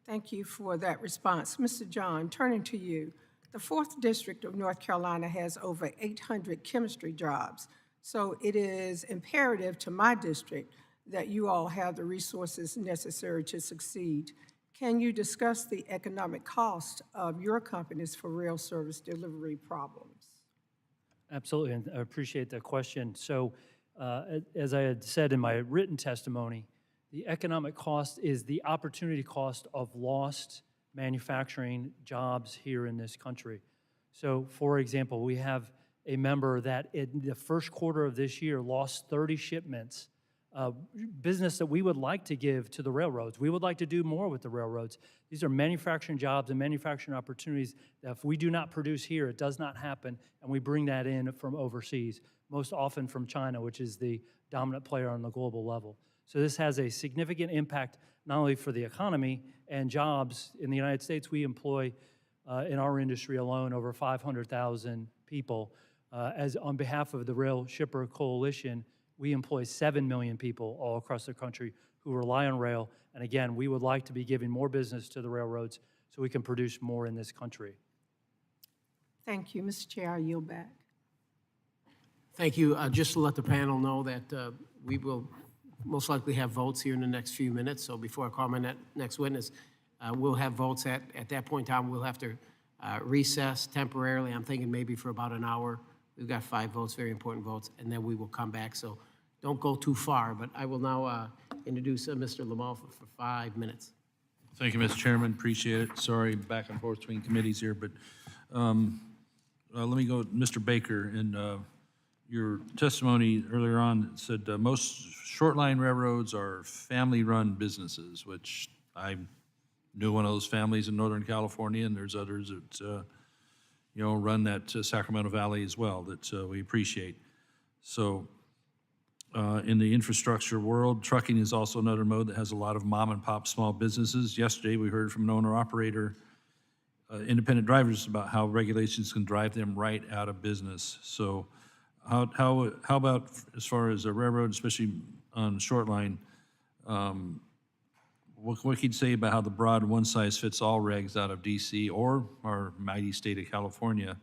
Thank you for that response. Mr. John, turning to you. The 4th District of North Carolina has over 800 chemistry jobs. So it is imperative to my district that you all have the resources necessary to succeed. Can you discuss the economic cost of your companies for rail service delivery problems? Absolutely, and I appreciate the question. So as I had said in my written testimony, The economic cost is the opportunity cost of lost manufacturing jobs here in this country. So, for example, we have a member that in the first quarter of this year lost 30 shipments, business that we would like to give to the railroads. We would like to do more with the railroads. These are manufacturing jobs and manufacturing opportunities that if we do not produce here, it does not happen, and we bring that in from overseas, most often from China, which is the dominant player on the global level. So this has a significant impact not only for the economy and jobs. In the United States, we employ in our industry alone over 500,000 people. As on behalf of the Rail Shipper Coalition, we employ 7 million people all across the country who rely on rail. And again, we would like to be giving more business to the railroads so we can produce more in this country. Thank you. Mr. Chair, I yield back. Thank you. Just to let the panel know that we will most likely have votes here in the next few minutes. So before I call my next witness, we'll have votes at that point in time. We'll have to recess temporarily. I'm thinking maybe for about an hour. We've got 5 votes, very important votes, and then we will come back. So don't go too far, but I will now introduce Mr. Lamal for 5 minutes. Thank you, Mr. Chairman. Appreciate it. Sorry, back and forth between committees here, but let me go, Mr. Baker, and your testimony earlier on said most short-line railroads are family-run businesses, which I knew one of those families in Northern California, and there's others that run that Sacramento Valley as well that we appreciate. So in the infrastructure world, trucking is also another mode that has a lot of mom-and-pop small businesses. Yesterday, we heard from an owner-operator, independent drivers, about how regulations can drive them right out of business. So how about as far as a railroad, especially on short line, what can you say about how the broad one-size-fits-all regs out of DC or our mighty state of California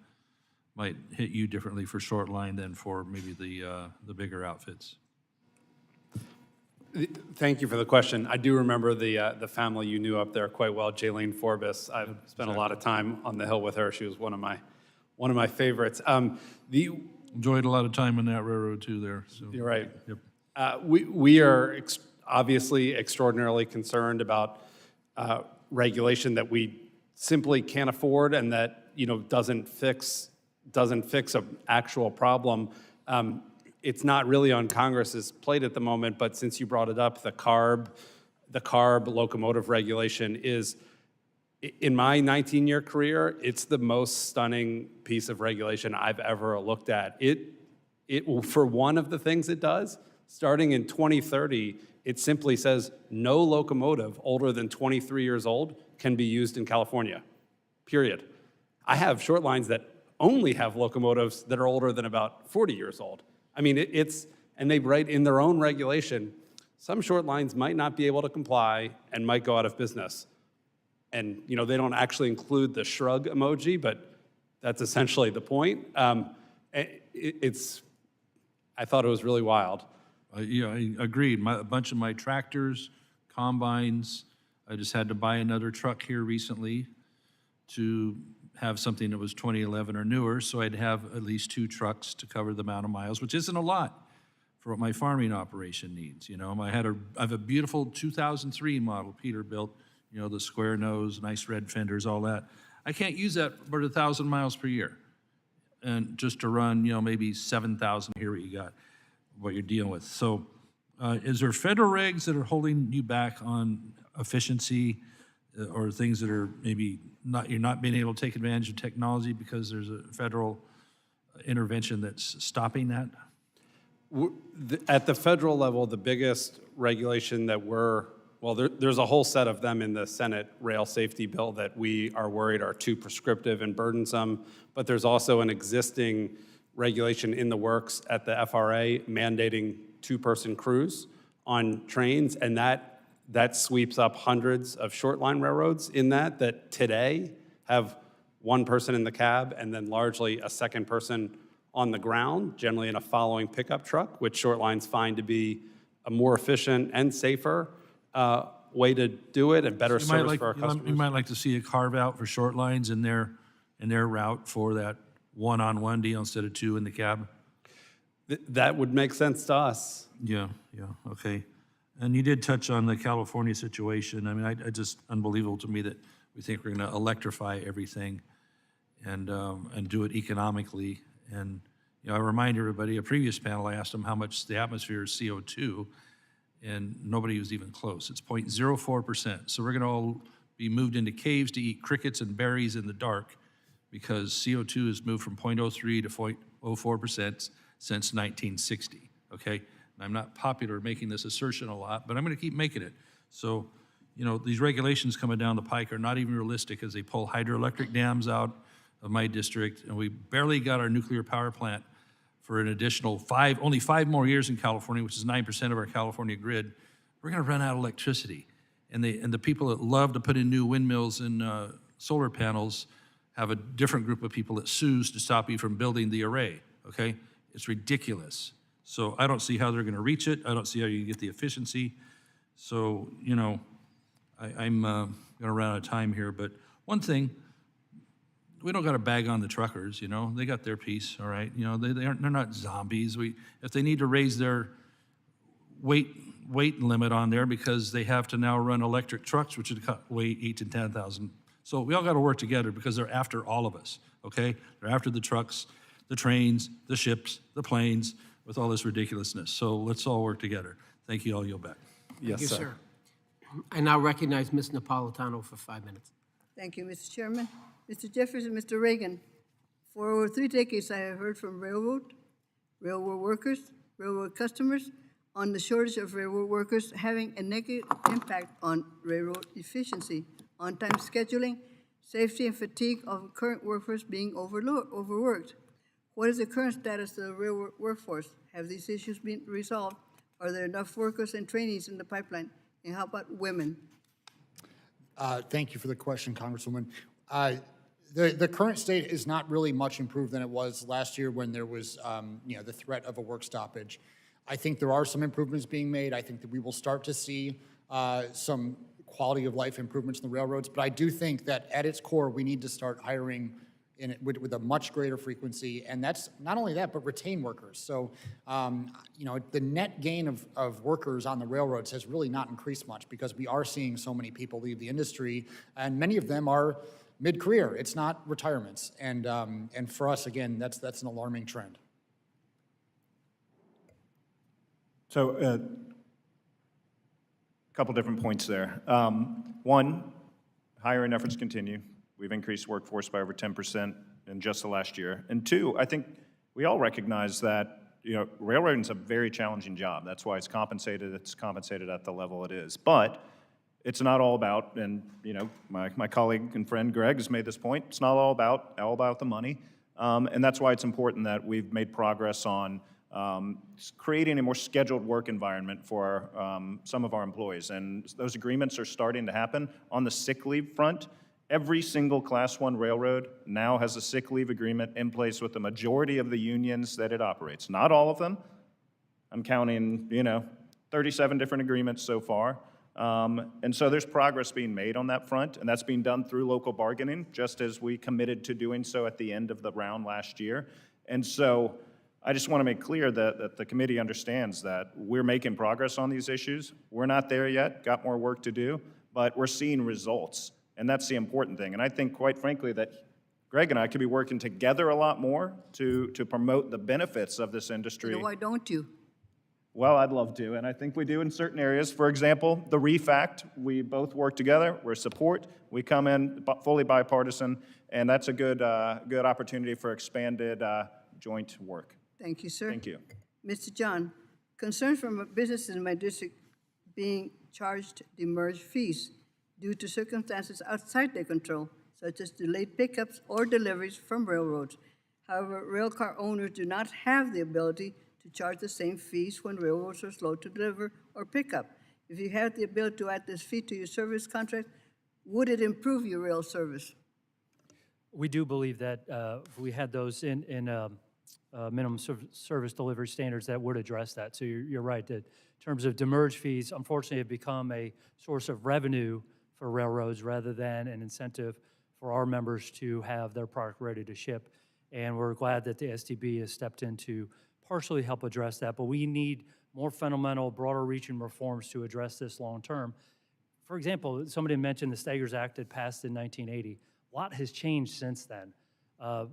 might hit you differently for short line than for maybe the bigger outfits? Thank you for the question. I do remember the family you knew up there quite well, Jaylene Forbes. I've spent a lot of time on the Hill with her. She was one of my favorites. Enjoyed a lot of time on that railroad too there. So. You're right. Yep. We are obviously extraordinarily concerned about regulation that we simply can't afford and that doesn't fix an actual problem. It's not really on Congress's plate at the moment, but since you brought it up, the CARB locomotive regulation is, in my 19-year career, it's the most stunning piece of regulation I've ever looked at. For one of the things it does, starting in 2030, it simply says no locomotive older than 23 years old can be used in California, period. I have short lines that only have locomotives that are older than about 40 years old. I mean, and they write in their own regulation, some short lines might not be able to comply and might go out of business. And they don't actually include the shrug emoji, but that's essentially the point. I thought it was really wild. Yeah, I agreed. A bunch of my tractors, combines, I just had to buy another truck here recently to have something that was 2011 or newer, so I'd have at least 2 trucks to cover the amount of miles, which isn't a lot for what my farming operation needs. I have a beautiful 2003 model Peterbilt, the square nose, nice red fenders, all that. I can't use that for 1,000 miles per year, and just to run, maybe 7,000 here. What you're dealing with. So, is there federal regs that are holding you back on efficiency, or things that are maybe you're not being able to take advantage of technology because there's a federal intervention that's stopping that? At the federal level, the biggest regulation that there's a whole set of them in the Senate rail safety bill that we are worried are too prescriptive and burdensome, but there's also an existing regulation in the works at the FRA mandating 2-person crews on trains, and that sweeps up hundreds of short line railroads in that today have 1 person in the cab and then largely a second person on the ground, generally in a following pickup truck, which short lines find to be a more efficient and safer way to do it and better service for our customers. You might like to see a carve out for short lines in their route for that one-on-one deal instead of 2 in the cab. That would make sense to us. Yeah, okay. And you did touch on the California situation. I mean, I just unbelievable to me that we think we're going to electrify everything and do it economically. And you know, I remind everybody, a previous panel, I asked them how much the atmosphere is CO2, and nobody was even close. It's 0.04%. So we're going to all be moved into caves to eat crickets and berries in the dark because CO2 has moved from 0.03 to 0.04% since 1960, okay? And I'm not popular making this assertion a lot, but I'm going to keep making it. So, you know, these regulations coming down the pike are not even realistic as they pull hydroelectric dams out of my district, and we barely got our nuclear power plant for an additional only 5 more years in California, which is 9% of our California grid. We're going to run out of electricity. And the people that love to put in new windmills and solar panels have a different group of people that sues to stop you from building the array, okay? It's ridiculous. So I don't see how they're going to reach it. I don't see how you get the efficiency. So, you know, I'm going to run out of time here. But one thing, we don't got to bag on the truckers, you know. They got their piece, all right? You know, they're not zombies. If they need to raise their weight limit on there because they have to now run electric trucks, which would weigh 8,000 to 10,000. So we all got to work together because they're after all of us, okay? They're after the trucks, the trains, the ships, the planes, with all this ridiculousness. So let's all work together. Thank you. I'll yield back. Thank you, sir. I now recognize Ms. Napolitano for 5 minutes. Thank you, Mr. Chairman. Mr. Jeffries and Mr. Reagan, for over 3 decades, I have heard from railroad workers, railroad customers on the shortage of railroad workers having a negative impact on railroad efficiency, on-time scheduling, safety and fatigue of current workers being overworked. What is the current status of the railroad workforce? Have these issues been resolved? Are there enough workers and trainees in the pipeline? And how about women? Thank you for the question, Congresswoman. The current state is not really much improved than it was last year when there was you know, the threat of a work stoppage. I think there are some improvements being made. I think that we will start to see some quality of life improvements in the railroads, but I do think that at its core, we need to start hiring with a much greater frequency, and that's not only that, but retain workers. So, you know, the net gain of workers on the railroads has really not increased much because we are seeing so many people leave the industry, and many of them are mid-career. It's not retirements, and for us, again, that's an alarming trend. So, a couple different points there. One, hiring efforts continue. We've increased workforce by over 10% in just the last year. And two, I think we all recognize that, you know, railroading is a very challenging job. That's why it's compensated at the level it is. But it's not all about, and you know, my colleague and friend Greg has made this point, it's not all about the money. And that's why it's important that we've made progress on creating a more scheduled work environment for some of our employees. And those agreements are starting to happen. On the sick leave front, every single Class I railroad now has a sick leave agreement in place with the majority of the unions that it operates. Not all of them. I'm counting, you know, 37 different agreements so far. And so there's progress being made on that front, and that's being done through local bargaining, just as we committed to doing so at the end of the round last year. And so I just want to make clear that the committee understands that we're making progress on these issues. We're not there yet, got more work to do, but we're seeing results. And that's the important thing. And I think, quite frankly, that Greg and I could be working together a lot more to promote the benefits of this industry. So why don't you? Well, I'd love to, and I think we do in certain areas. For example, the REEF Act, we both work together, we're support, we come in fully bipartisan, and that's a good opportunity for expanded joint work. Thank you, sir. Thank you. Mr. John, concerns from businesses in my district being charged demurrage fees due to circumstances outside their control, such as delayed pickups or deliveries from railroads. However, railcar owners do not have the ability to charge the same fees when railroads are slow to deliver or pick up. If you had the ability to add this fee to your service contract, would it improve your rail service? We do believe that if we had those in minimum service delivery standards, that would address that. So you're right that in terms of demurrage fees, unfortunately, have become a source of revenue for railroads rather than an incentive for our members to have their product ready to ship. And we're glad that the STB has stepped in to partially help address that, but we need more fundamental, broader-reaching reforms to address this long-term. For example, somebody mentioned the Staggers Act that passed in 1980. A lot has changed since then.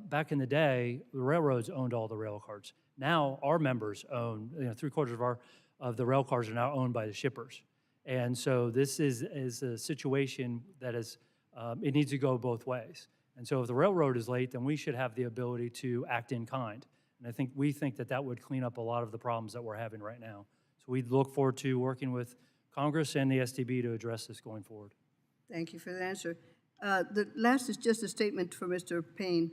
Back in the day, the railroads owned all the rail cars. Now, our members own, 3/4 of the rail cars are now owned by the shippers. And so this is a situation that is, it needs to go both ways. And so if the railroad is late, then we should have the ability to act in kind. And we think that that would clean up a lot of the problems that we're having right now. So we look forward to working with Congress and the STB to address this going forward. Thank you for the answer. The last is just a statement for Mr. Payne.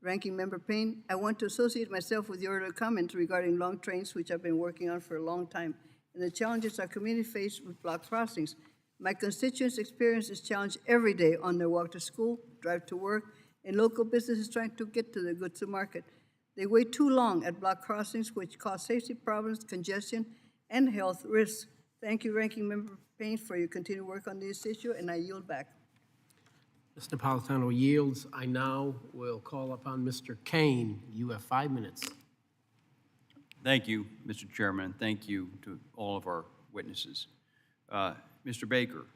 Ranking Member Payne, I want to associate myself with your earlier comments regarding long trains, which I've been working on for a long time, and the challenges our community face with block crossings. My constituents experience this challenge every day on their walk to school, drive to work, and local businesses trying to get to their goods to market. They wait too long at block crossings, which cause safety problems, congestion, and health risks. Thank you, Ranking Member Payne, for your continued work on this issue, and I yield back. Ms. Napolitano yields. I now will call upon Mr. Kane. You have 5 minutes. Thank you, Mr. Chairman. Thank you to all of our witnesses. Mr. Baker,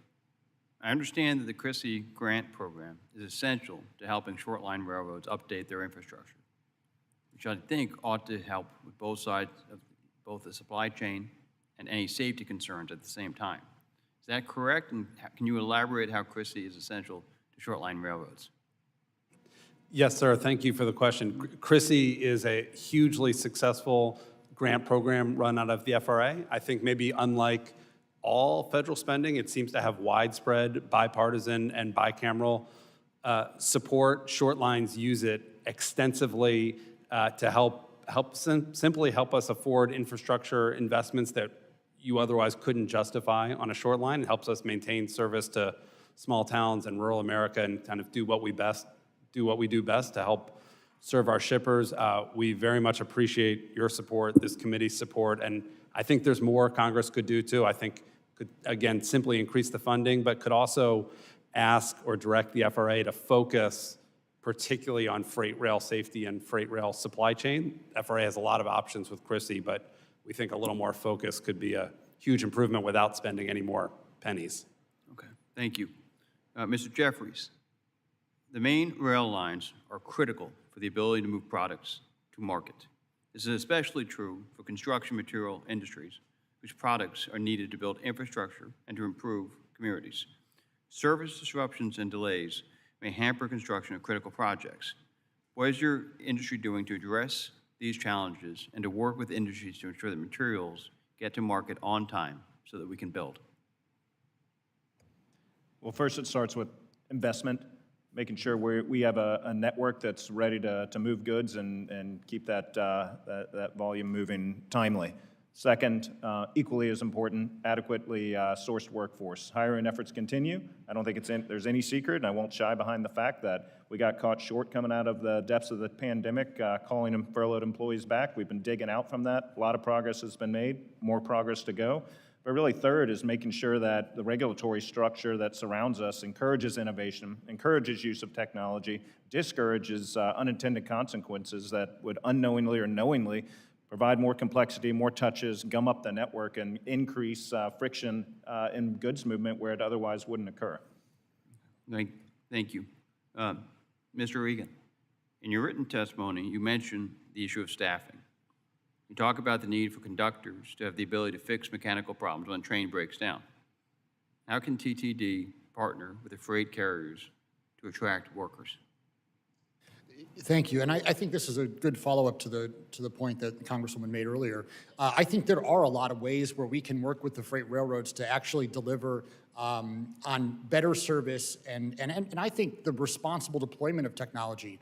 I understand that the CRISI grant program is essential to helping short-line railroads update their infrastructure, which I think ought to help with both sides of both the supply chain and any safety concerns at the same time. Is that correct? And can you elaborate how CRISI is essential to short-line railroads? Yes, sir. Thank you for the question. CRISI is a hugely successful grant program run out of the FRA. I think maybe unlike all federal spending, it seems to have widespread bipartisan and bicameral support. Short lines use it extensively to simply help us afford infrastructure investments that you otherwise couldn't justify on a short line. It helps us maintain service to small towns and rural America and kind of do what we do best to help serve our shippers. We very much appreciate your support, this committee's support, and I think there's more Congress could do too. I think could, again, simply increase the funding, but could also ask or direct the FRA to focus particularly on freight rail safety and freight rail supply chain. FRA has a lot of options with CRISI, but we think a little more focus could be a huge improvement without spending any more pennies. Okay, thank you. Mr. Jeffries, the main rail lines are critical for the ability to move products to market. This is especially true for construction material industries, whose products are needed to build infrastructure and to improve communities. Service disruptions and delays may hamper construction of critical projects. What is your industry doing to address these challenges and to work with industries to ensure that materials get to market on time so that we can build? Well, first it starts with investment, making sure we have a network that's ready to move goods and keep that volume moving timely. Second, equally as important, adequately sourced workforce. Hiring efforts continue. I don't think there's any secret, and I won't shy behind the fact that we got caught short coming out of the depths of the pandemic, calling them furloughed employees back. We've been digging out from that. A lot of progress has been made, more progress to go. But really, third is making sure that the regulatory structure that surrounds us encourages innovation, encourages use of technology, discourages unintended consequences that would unknowingly or knowingly provide more complexity, more touches, gum up the network, and increase friction in goods movement where it otherwise wouldn't occur. Thank you. Mr. Regan, in your written testimony, you mentioned the issue of staffing. You talk about the need for conductors to have the ability to fix mechanical problems when a train breaks down. How can TTD partner with the freight carriers to attract workers? Thank you, and I think this is a good follow-up to the point that the Congresswoman made earlier. I think there are a lot of ways where we can work with the freight railroads to actually deliver on better service and I think the responsible deployment of technology.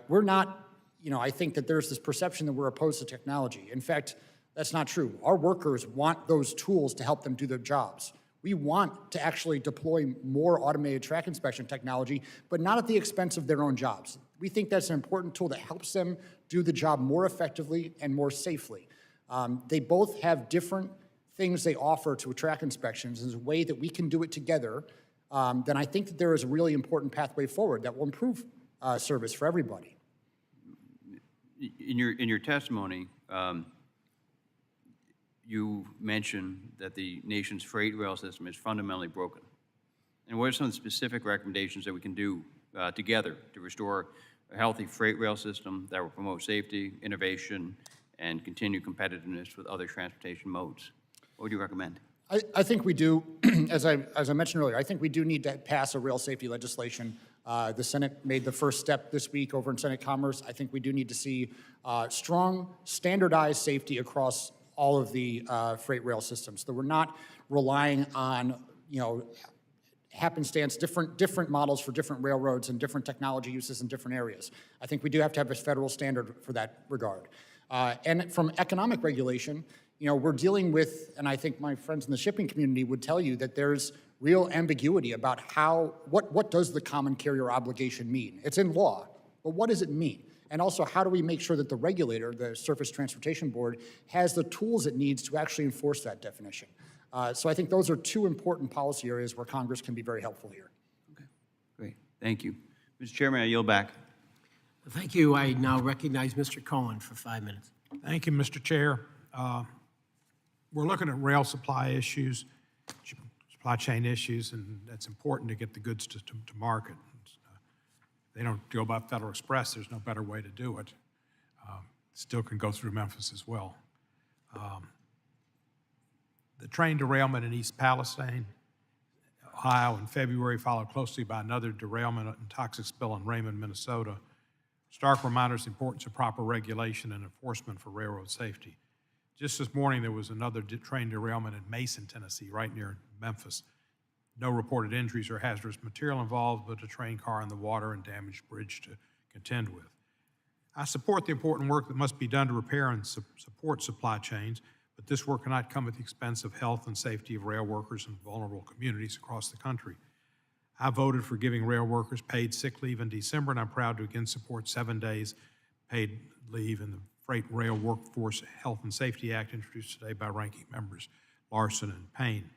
We're not, I think that there's this perception that we're opposed to technology. In fact, that's not true. Our workers want those tools to help them do their jobs. We want to actually deploy more automated track inspection technology, but not at the expense of their own jobs. We think that's an important tool that helps them do the job more effectively and more safely. They both have different things they offer to track inspections. There's a way that we can do it together. Then I think that there is a really important pathway forward that will improve service for everybody. In your testimony, you mentioned that the nation's freight rail system is fundamentally broken. And what are some of the specific recommendations that we can do together to restore a healthy freight rail system that will promote safety, innovation, and continue competitiveness with other transportation modes? What would you recommend? I think we do, as I mentioned earlier, I think we do need to pass a rail safety legislation. The Senate made the first step this week over in Senate Commerce. I think we do need to see strong, standardized safety across all of the freight rail systems. That we're not relying on, happenstance, different models for different railroads and different technology uses in different areas. I think we do have to have a federal standard for that regard. And from economic regulation, we're dealing with, and I think my friends in the shipping community would tell you that there's real ambiguity about what does the common carrier obligation mean? It's in law, but what does it mean? And also, how do we make sure that the regulator, the Surface Transportation Board, has the tools it needs to actually enforce that definition? So I think those are two important policy areas where Congress can be very helpful here. Okay, great. Thank you. Mr. Chairman, I yield back. Thank you. I now recognize Mr. Cohen for 5 minutes. Thank you, Mr. Chair. We're looking at rail supply issues, supply chain issues, and it's important to get the goods to market. They don't go by Federal Express. There's no better way to do it. Still can go through Memphis as well. The train derailment in East Palestine, Ohio in February, followed closely by another derailment and toxic spill in Raymond, Minnesota. Stark reminders of the importance of proper regulation and enforcement for railroad safety. Just this morning, there was another train derailment in Mason, Tennessee, right near Memphis. No reported injuries or hazardous material involved, but a train car in the water and damaged bridge to contend with. I support the important work that must be done to repair and support supply chains, but this work cannot come at the expense of health and safety of rail workers and vulnerable communities across the country. I voted for giving rail workers paid sick leave in December, and I'm proud to again support 7 days paid leave in the Freight Rail Workforce Health and Safety Act introduced today by ranking members Larson and Payne.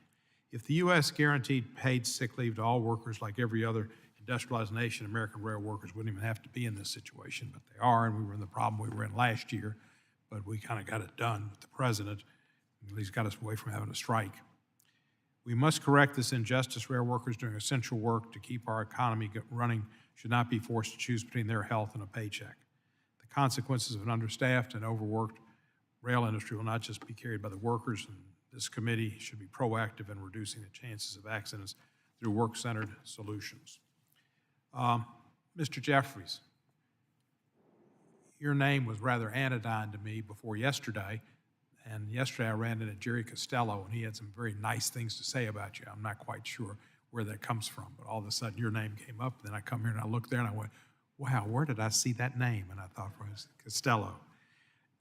If the U.S. guaranteed paid sick leave to all workers like every other industrialized nation, American rail workers wouldn't even have to be in this situation, but they are, and we were in the problem we were in last year, but we kind of got it done with the president. At least got us away from having a strike. We must correct this injustice. Rail workers doing essential work to keep our economy running should not be forced to choose between their health and a paycheck. The consequences of an understaffed and overworked rail industry will not just be carried by the workers, and this committee should be proactive in reducing the chances of accidents through work-centered solutions. Mr. Jeffries, your name was rather anodyne to me before yesterday, and yesterday I ran into Jerry Costello, and he had some very nice things to say about you. I'm not quite sure where that comes from, but all of a sudden your name came up, and then I come here and I looked there and I went, wow, where did I see that name? And I thought, well, it's Costello.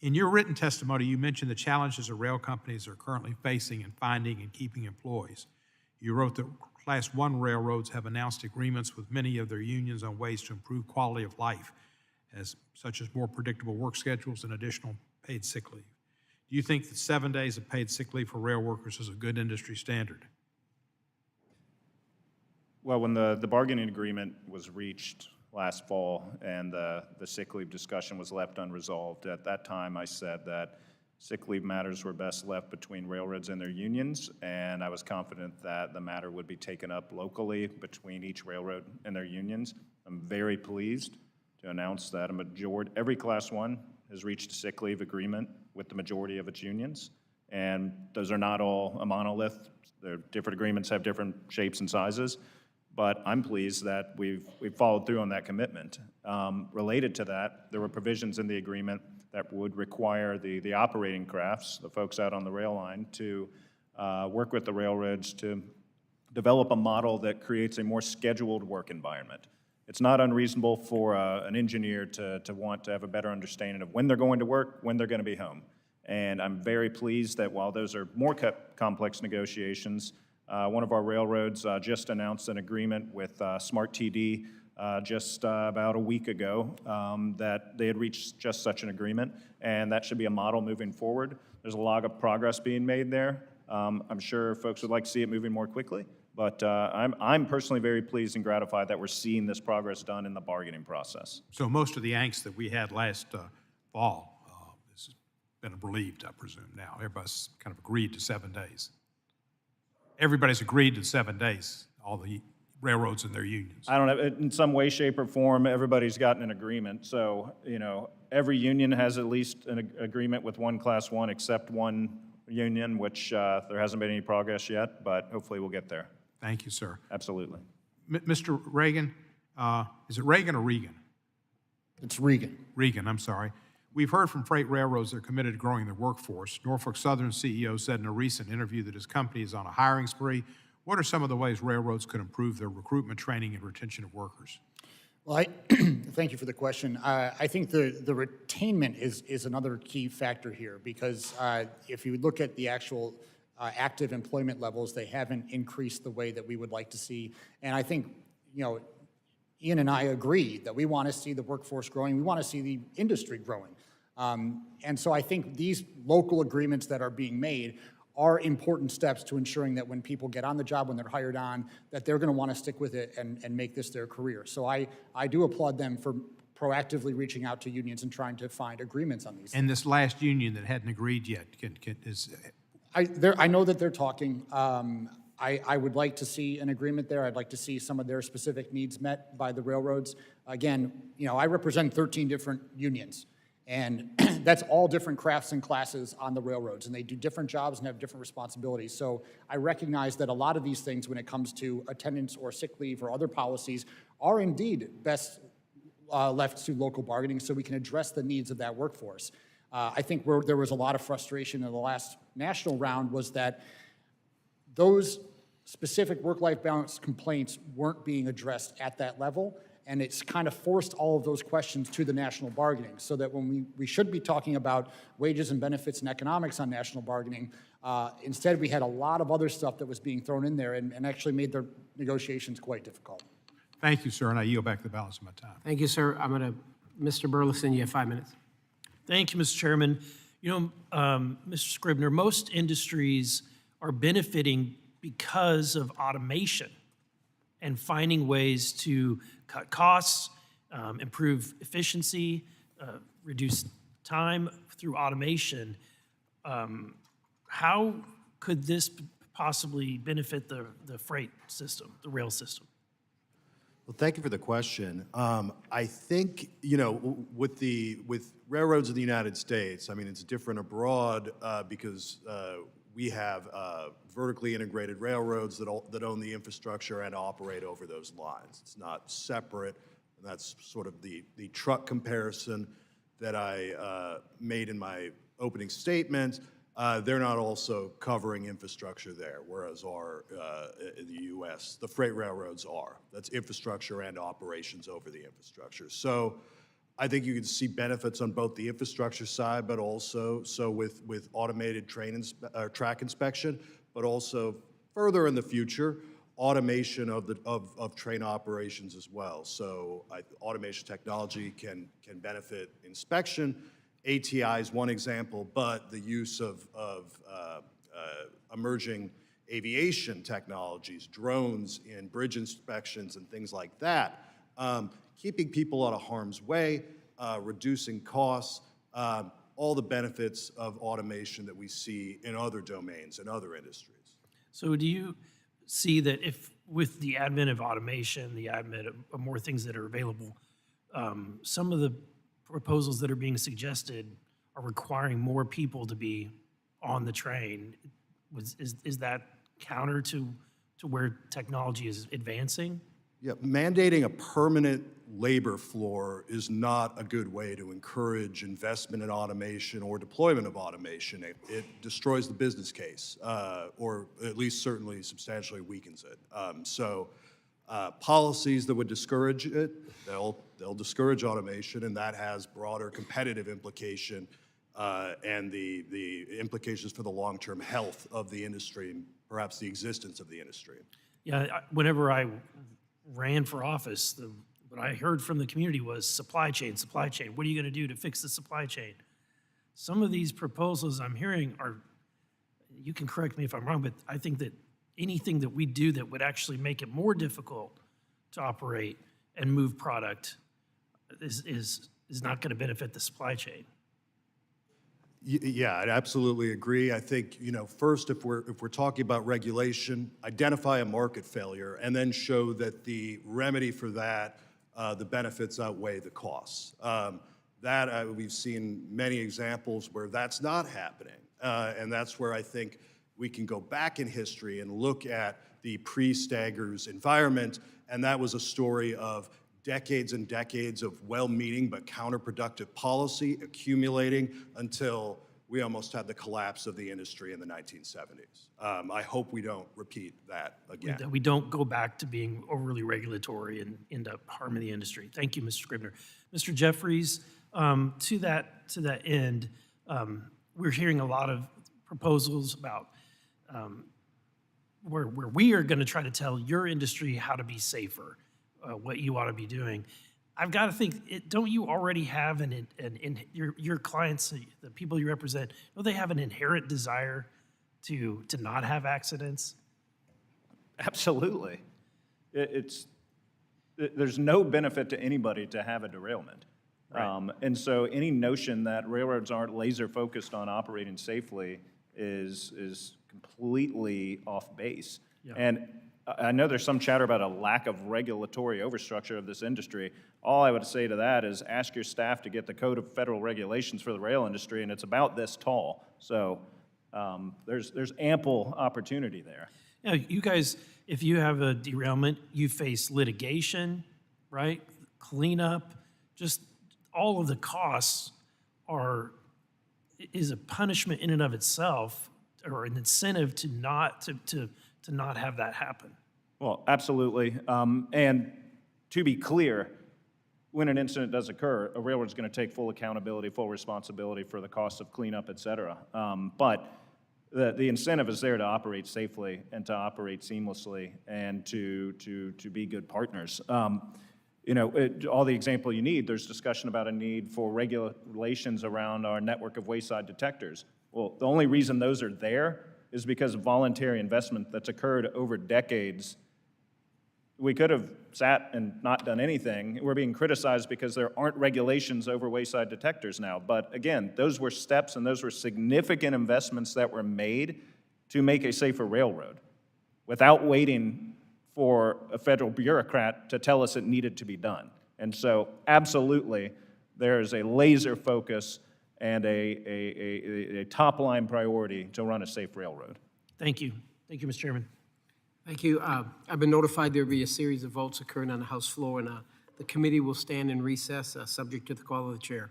In your written testimony, you mentioned the challenges that rail companies are currently facing in finding and keeping employees. You wrote that Class 1 railroads have announced agreements with many of their unions on ways to improve quality of life, such as more predictable work schedules and additional paid sick leave. Do you think that 7 days of paid sick leave for rail workers is a good industry standard? Well, when the bargaining agreement was reached last fall and the sick leave discussion was left unresolved, at that time I said that sick leave matters were best left between railroads and their unions, and I was confident that the matter would be taken up locally between each railroad and their unions. I'm very pleased to announce that every Class 1 has reached a sick leave agreement with the majority of its unions, and those are not all a monolith. Different agreements have different shapes and sizes, but I'm pleased that we've followed through on that commitment. Related to that, there were provisions in the agreement that would require the operating crafts, the folks out on the rail line, to work with the railroads to develop a model that creates a more scheduled work environment. It's not unreasonable for an engineer to want to have a better understanding of when they're going to work, when they're going to be home. And I'm very pleased that while those are more complex negotiations, one of our railroads just announced an agreement with SMART-TD just about a week ago that they had reached just such an agreement, and that should be a model moving forward. There's a lot of progress being made there. I'm sure folks would like to see it moving more quickly, but I'm personally very pleased and gratified that we're seeing this progress done in the bargaining process. So most of the angst that we had last fall is been relieved, I presume, now. Everybody's kind of agreed to 7 days. Everybody's agreed to 7 days, all the railroads and their unions. I don't know, in some way, shape, or form, everybody's gotten an agreement. So, every union has at least an agreement with one Class 1 except one union, which there hasn't been any progress yet, but hopefully we'll get there. Thank you, sir. Absolutely. Mr. Reagan, is it Reagan or Regan? It's Regan. Regan, I'm sorry. We've heard from freight railroads that are committed to growing their workforce. Norfolk Southern CEO said in a recent interview that his company is on a hiring spree. What are some of the ways railroads could improve their recruitment, training, and retention of workers? Well, thank you for the question. I think the retainment is another key factor here because if you look at the actual active employment levels, they haven't increased the way that we would like to see. And I think, Ian and I agree that we want to see the workforce growing. We want to see the industry growing. And so I think these local agreements that are being made are important steps to ensuring that when people get on the job, when they're hired on, that they're going to want to stick with it and make this their career. So I do applaud them for proactively reaching out to unions and trying to find agreements on these. And this last union that hadn't agreed yet, I know that they're talking. I would like to see an agreement there. I'd like to see some of their specific needs met by the railroads. Again, I represent 13 different unions. And that's all different crafts and classes on the railroads, and they do different jobs and have different responsibilities. So I recognize that a lot of these things, when it comes to attendance or sick leave or other policies, are indeed best left to local bargaining so we can address the needs of that workforce. I think where there was a lot of frustration in the last national round was that those specific work-life balance complaints weren't being addressed at that level. And it's kind of forced all of those questions to the national bargaining so that when we should be talking about wages and benefits and economics on national bargaining, instead we had a lot of other stuff that was being thrown in there and actually made their negotiations quite difficult. Thank you, sir, and I yield back the balance of my time. Thank you, sir. Mr. Burleson, you have 5 minutes. Thank you, Mr. Chairman. Mr. Scribner, most industries are benefiting because of automation and finding ways to cut costs, improve efficiency, reduce time through automation. How could this possibly benefit the freight system, the rail system? Well, thank you for the question. I think, with railroads in the United States, it's different abroad because we have vertically integrated railroads that own the infrastructure and operate over those lines. It's not separate, and that's sort of the truck comparison that I made in my opening statement. They're not also covering infrastructure there, whereas in the U.S., the freight railroads are. That's infrastructure and operations over the infrastructure. So I think you can see benefits on both the infrastructure side, but also with automated track inspection, but also further in the future, automation of train operations as well. So automation technology can benefit inspection. ATI is one example, but the use of emerging aviation technologies, drones in bridge inspections and things like that, keeping people out of harm's way, reducing costs, all the benefits of automation that we see in other domains and other industries. So do you see that if with the advent of automation, the advent of more things that are available, some of the proposals that are being suggested are requiring more people to be on the train? Is that counter to where technology is advancing? Yeah, mandating a permanent labor floor is not a good way to encourage investment in automation or deployment of automation. It destroys the business case, or at least certainly substantially weakens it. Policies that would discourage it, they'll discourage automation, and that has broader competitive implication and the implications for the long-term health of the industry and perhaps the existence of the industry. Yeah, whenever I ran for office, what I heard from the community was supply chain, supply chain. What are you going to do to fix the supply chain? Some of these proposals I'm hearing are, you can correct me if I'm wrong, but I think that anything that we do that would actually make it more difficult to operate and move product is not going to benefit the supply chain. Yeah, I absolutely agree. I think, first, if we're talking about regulation, identify a market failure and then show that the remedy for that, the benefits outweigh the costs. We've seen many examples where that's not happening. And that's where I think we can go back in history and look at the pre-Staggers environment. And that was a story of decades and decades of well-meaning but counterproductive policy accumulating until we almost had the collapse of the industry in the 1970s. I hope we don't repeat that again. That we don't go back to being overly regulatory and end up harming the industry. Thank you, Mr. Scribner. Mr. Jeffries, to that end, we're hearing a lot of proposals about where we are going to try to tell your industry how to be safer, what you ought to be doing. I've got to think, don't you already have your clients, the people you represent, don't they have an inherent desire to not have accidents? Absolutely. There's no benefit to anybody to have a derailment. Right. And so any notion that railroads aren't laser focused on operating safely is completely off base. Yeah. And I know there's some chatter about a lack of regulatory overstructure of this industry. All I would say to that is ask your staff to get the Code of Federal Regulations for the rail industry, and it's about this tall. So there's ample opportunity there. Yeah, you guys, if you have a derailment, you face litigation, right? Cleanup, just all of the costs is a punishment in and of itself, or an incentive to not have that happen. Well, absolutely. And to be clear, when an incident does occur, a railroad's going to take full accountability, full responsibility for the cost of cleanup, et cetera. But the incentive is there to operate safely and to operate seamlessly and to be good partners. All the example you need, there's discussion about a need for regulations around our network of wayside detectors. Well, the only reason those are there is because of voluntary investment that's occurred over decades. We could have sat and not done anything. We're being criticized because there aren't regulations over wayside detectors now. But again, those were steps and those were significant investments that were made to make a safer railroad without waiting for a federal bureaucrat to tell us it needed to be done. And so absolutely, there's a laser focus and a top-line priority to run a safe railroad. Thank you. Thank you, Mr. Chairman. Thank you. I've been notified there will be a series of votes occurring on the House floor, and the committee will stand in recess, subject to the call of the chair.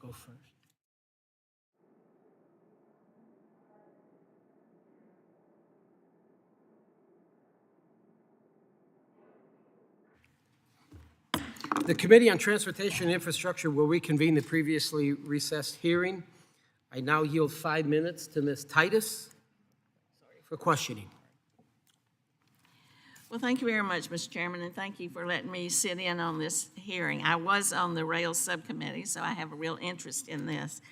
go first. The Committee on Transportation and Infrastructure will reconvene the previously recessed hearing. I now yield 5 minutes to Ms. Titus for questioning. Well, thank you very much, Mr. Chairman, and thank you for letting me sit in on this hearing. I was on the Rail Subcommittee, so I have a real interest in this.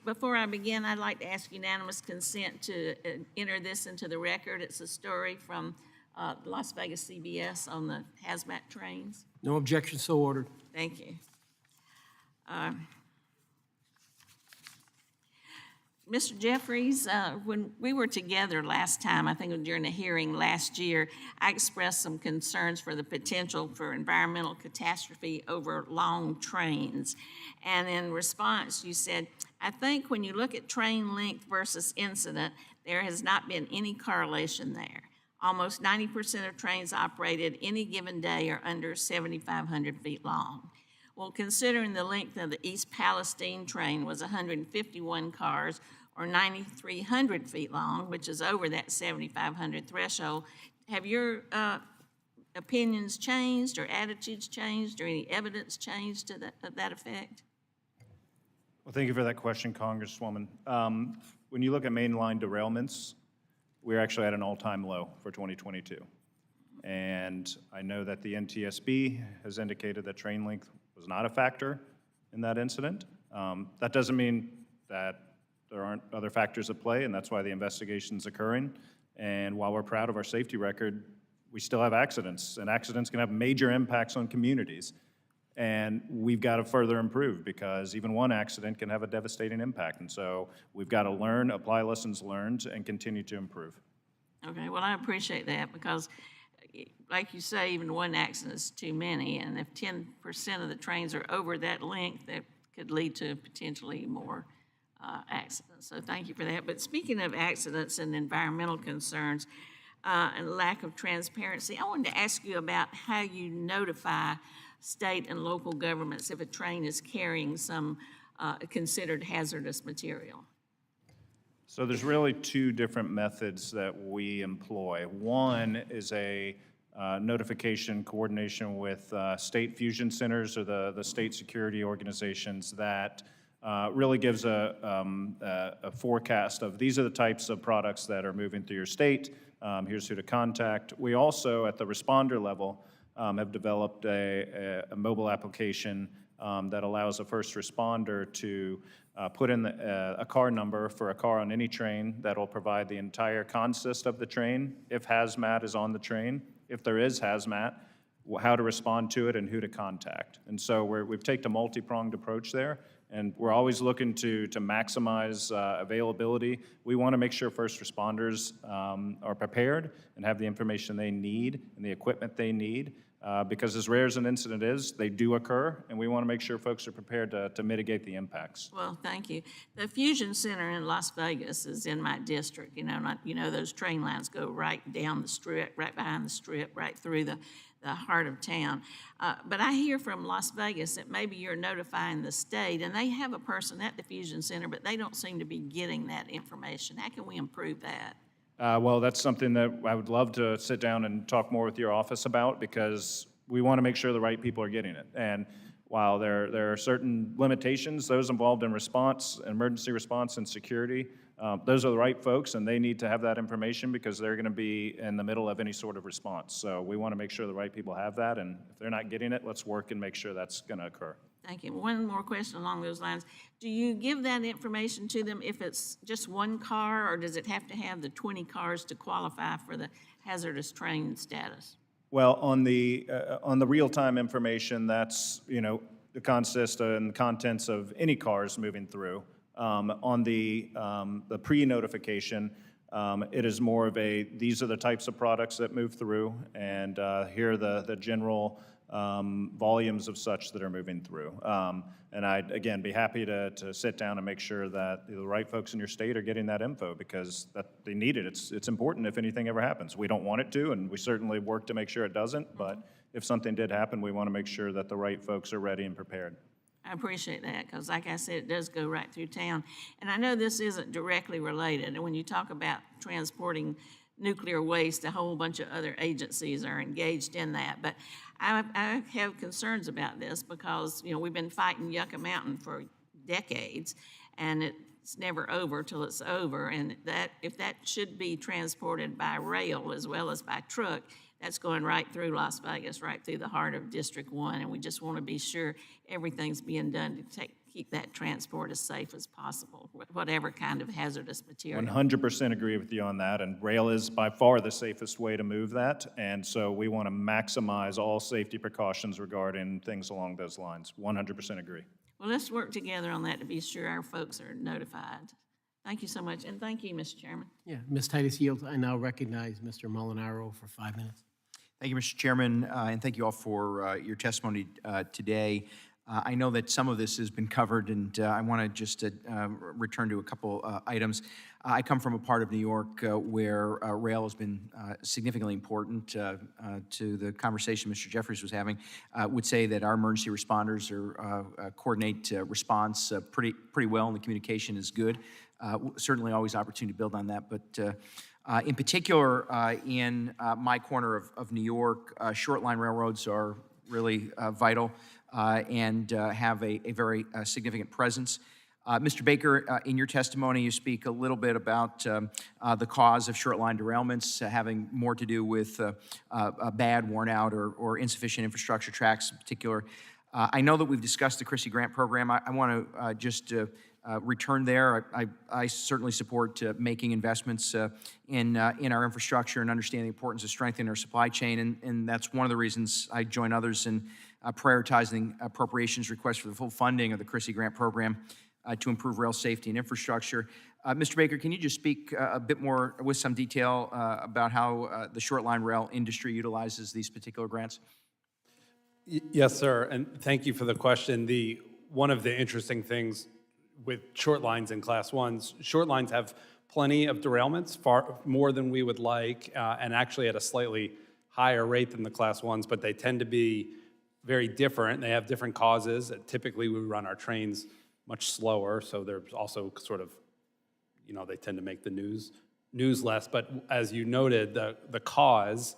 Before I begin, I'd like to ask unanimous consent to enter this into the record. It's a story from Las Vegas CBS on the hazmat trains. No objection, so ordered. Thank you. Mr. Jeffries, when we were together last time, I think during a hearing last year, I expressed some concerns for the potential for environmental catastrophe over long trains. And in response, you said, I think when you look at train length versus incident, there has not been any correlation there. Almost 90% of trains operated any given day are under 7,500 feet long. Well, considering the length of the East Palestine train was 151 cars or 9,300 feet long, which is over that 7,500 threshold, have your opinions changed or attitudes changed or any evidence changed to that effect? Well, thank you for that question, Congresswoman. When you look at mainline derailments, we're actually at an all-time low for 2022. And I know that the NTSB has indicated that train length was not a factor in that incident. That doesn't mean that there aren't other factors at play, and that's why the investigation's occurring. And while we're proud of our safety record, we still have accidents, and accidents can have major impacts on communities. And we've got to further improve because even one accident can have a devastating impact. And so we've got to learn, apply lessons learned, and continue to improve. Okay, well, I appreciate that because, like you say, even one accident is too many. And if 10% of the trains are over that length, that could lead to potentially more accidents. So thank you for that. But speaking of accidents and environmental concerns and lack of transparency, I wanted to ask you about how you notify state and local governments if a train is carrying some considered hazardous material. So there's really two different methods that we employ. One is a notification coordination with state fusion centers or the state security organizations that really gives a forecast of these are the types of products that are moving through your state. Here's who to contact. We also, at the responder level, have developed a mobile application that allows a first responder to put in a car number for a car on any train that will provide the entire consist of the train, if hazmat is on the train, if there is hazmat, how to respond to it and who to contact. And so we've taken a multi-pronged approach there, and we're always looking to maximize availability. We want to make sure first responders are prepared and have the information they need and the equipment they need. Because as rare as an incident is, they do occur, and we want to make sure folks are prepared to mitigate the impacts. Well, thank you. The Fusion Center in Las Vegas is in my district. Those train lines go right down the strip, right behind the strip, right through the heart of town. But I hear from Las Vegas that maybe you're notifying the state, and they have a person at the Fusion Center, but they don't seem to be getting that information. How can we improve that? Well, that's something that I would love to sit down and talk more with your office about because we want to make sure the right people are getting it. And while there are certain limitations, those involved in response, emergency response and security, those are the right folks and they need to have that information because they're going to be in the middle of any sort of response. So we want to make sure the right people have that, and if they're not getting it, let's work and make sure that's going to occur. Thank you. One more question along those lines. Do you give that information to them if it's just one car, or does it have to have the 20 cars to qualify for the hazardous train status? Well, on the real-time information, that's the consist and contents of any cars moving through. On the pre-notification, it is more of these are the types of products that move through, and here are the general volumes of such that are moving through. And I'd, again, be happy to sit down and make sure that the right folks in your state are getting that info because they need it. It's important if anything ever happens. We don't want it to, and we certainly work to make sure it doesn't, but if something did happen, we want to make sure that the right folks are ready and prepared. I appreciate that, because like I said, it does go right through town. And I know this isn't directly related, and when you talk about transporting nuclear waste, a whole bunch of other agencies are engaged in that. But I have concerns about this because, you know, we've been fighting Yucca Mountain for decades, and it's never over till it's over. And that, if that should be transported by rail as well as by truck, that's going right through Las Vegas, right through the heart of District 1, and we just want to be sure everything's being done to keep that transport as safe as possible, whatever kind of hazardous material. 100% agree with you on that, and rail is by far the safest way to move that, and so we want to maximize all safety precautions regarding things along those lines. 100% agree. Well, let's work together on that to be sure our folks are notified. Thank you so much, and thank you, Mr. Chairman. Yeah, Ms. Titus Yields, I now recognize Mr. Molinaro for 5 minutes. Thank you, Mr. Chairman, and thank you all for your testimony today. I know that some of this has been covered, and I want to just return to a couple items. I come from a part of New York where rail has been significantly important to the conversation Mr. Jeffries was having. I would say that our emergency responders coordinate response pretty well, and the communication is good. Certainly always opportunity to build on that, but in particular, in my corner of New York, short line railroads are really vital and have a very significant presence. Mr. Baker, in your testimony, you speak a little bit about the cause of short line derailments having more to do with bad, worn out, or insufficient infrastructure tracks in particular. I know that we've discussed the CRISI grant program. I want to just return there. I certainly support making investments in our infrastructure and understanding the importance of strengthening our supply chain, and that's one of the reasons I join others in prioritizing appropriations requests for the full funding of the CRISI grant program to improve rail safety and infrastructure. Mr. Baker, can you just speak a bit more with some detail about how the short line rail industry utilizes these particular grants? Yes, sir, and thank you for the question. One of the interesting things with short lines and Class 1s, short lines have plenty of derailments, far more than we would like, and actually at a slightly higher rate than the Class 1s, but they tend to be very different. They have different causes. Typically, we run our trains much slower, so there's also sort of, you know, they tend to make the news less. But as you noted, the cause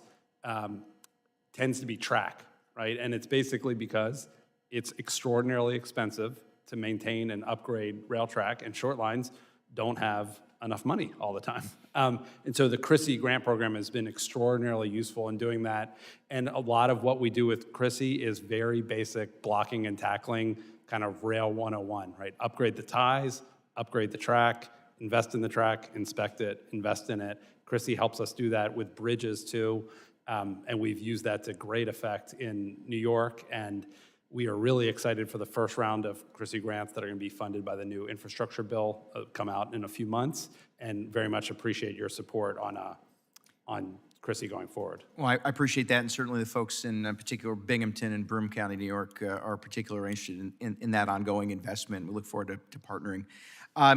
tends to be track, right? And it's basically because it's extraordinarily expensive to maintain and upgrade rail track, and short lines don't have enough money all the time. And so the CRISI grant program has been extraordinarily useful in doing that. And a lot of what we do with CRISI is very basic blocking and tackling, kind of rail 101, right? Upgrade the ties, upgrade the track, invest in the track, inspect it, invest in it. CRISI helps us do that with bridges too, and we've used that to great effect in New York, and we are really excited for the first round of CRISI grants that are going to be funded by the new infrastructure bill come out in a few months, and very much appreciate your support on CRISI going forward. Well, I appreciate that, and certainly the folks in particular Binghamton and Broome County, New York, are particularly interested in that ongoing investment. We look forward to partnering.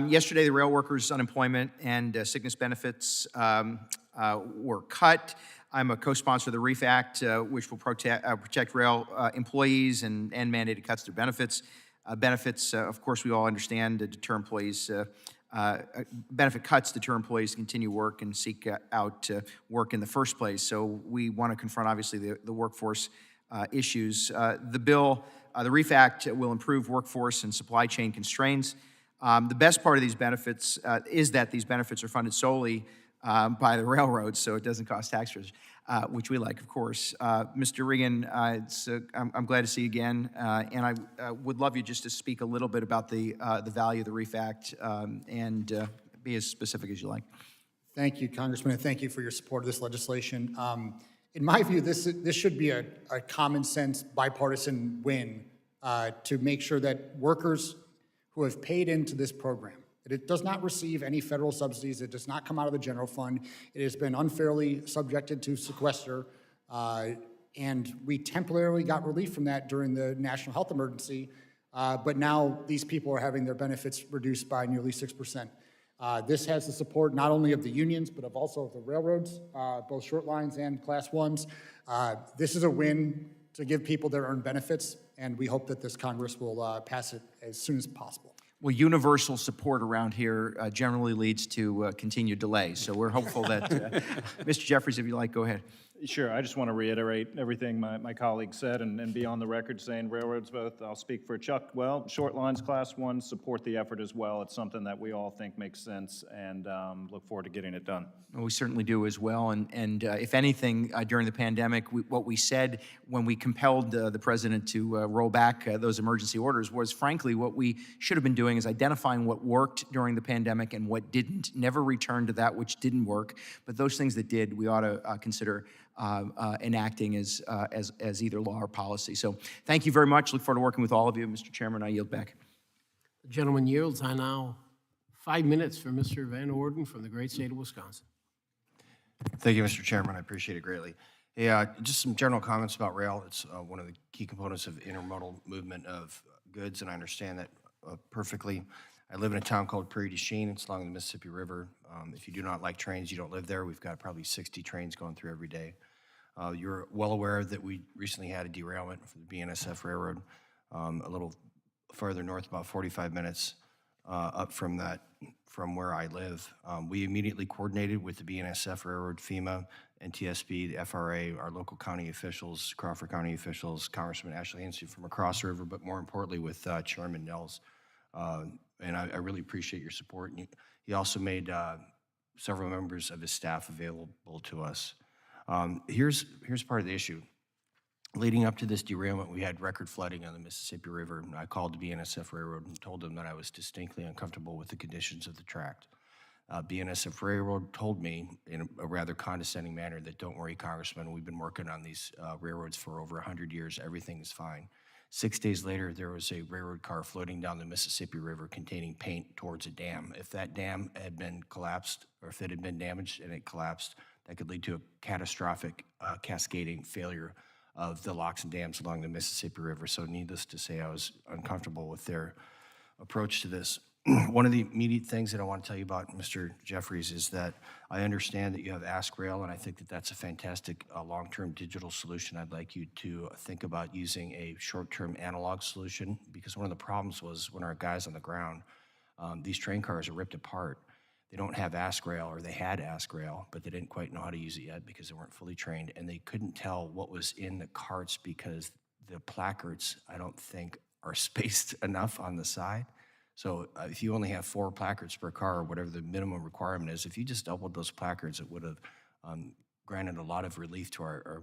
Yesterday, the rail workers' unemployment and sickness benefits were cut. I'm a co-sponsor of the REEF Act, which will protect rail employees and mandated cuts to benefits. Benefits, of course, we all understand, deter employees. Benefit cuts deter employees to continue work and seek out work in the first place. So we want to confront, obviously, the workforce issues. The bill, the REEF Act, will improve workforce and supply chain constraints. The best part of these benefits is that these benefits are funded solely by the railroads, so it doesn't cost taxpayers, which we like, of course. Mr. Regan, I'm glad to see you again, and I would love you just to speak a little bit about the value of the REEF Act and be as specific as you like. Thank you, Congressman, and thank you for your support of this legislation. In my view, this should be a common sense bipartisan win to make sure that workers who have paid into this program, that it does not receive any federal subsidies, it does not come out of the general fund, it has been unfairly subjected to sequester, and we temporarily got relief from that during the national health emergency, but now these people are having their benefits reduced by nearly 6%. This has the support not only of the unions, but of also the railroads, both short lines and Class 1s. This is a win to give people their earned benefits. and we hope that this Congress will pass it as soon as possible. Well, universal support around here generally leads to continued delays, so we're hopeful that, Mr. Jeffries, if you like, go ahead. Sure, I just want to reiterate everything my colleague said and be on the record saying railroads both, I'll speak for Chuck, well, short lines class 1 support the effort as well. It's something that we all think makes sense and look forward to getting it done. Well, we certainly do as well, and if anything, during the pandemic, what we said when we compelled the president to roll back those emergency orders was, frankly, what we should have been doing is identifying what worked during the pandemic and what didn't, never return to that which didn't work, but those things that did, we ought to consider enacting as either law or policy. So thank you very much. Look forward to working with all of you. Mr. Chairman, I yield back. The gentleman yields. I now 5 minutes for Mr. Van Orden from the great state of Wisconsin. Thank you, Mr. Chairman. I appreciate it greatly. Hey, just some general comments about rail. It's one of the key components of intermodal movement of goods, and I understand that perfectly. I live in a town called Prairie du Chien. It's along the Mississippi River. If you do not like trains, you don't live there. We've got probably 60 trains going through every day. You're well aware that we recently had a derailment for the BNSF Railroad a little further north, about 45 minutes up from where I live. We immediately coordinated with the BNSF Railroad, FEMA, NTSB, the FRA, our local county officials, Crawford County officials, Congressman Ashley Hansen from across the river, but more importantly with Chairman Nels. And I really appreciate your support. And he also made several members of his staff available to us. Here's part of the issue. Leading up to this derailment, we had record flooding on the Mississippi River. And I called the BNSF Railroad and told them that I was distinctly uncomfortable with the conditions of the tract. BNSF Railroad told me in a rather condescending manner that, don't worry, Congressman, we've been working on these railroads for over 100 years. Everything is fine. 6 days later, there was a railroad car floating down the Mississippi River containing paint towards a dam. If that dam had been collapsed, or if it had been damaged and it collapsed, that could lead to a catastrophic cascading failure of the locks and dams along the Mississippi River. So needless to say, I was uncomfortable with their approach to this. One of the immediate things that I want to tell you about, Mr. Jeffries, is that I understand that you have Ask Rail, and I think that that's a fantastic long-term digital solution. I'd like you to think about using a short-term analog solution, because one of the problems was when our guys on the ground, these train cars are ripped apart. They don't have Ask Rail, or they had Ask Rail, but they didn't quite know how to use it yet because they weren't fully trained, and they couldn't tell what was in the carts because the placards, I don't think, are spaced enough on the side. So if you only have 4 placards per car, or whatever the minimum requirement is, if you just doubled those placards, it would have granted a lot of relief to our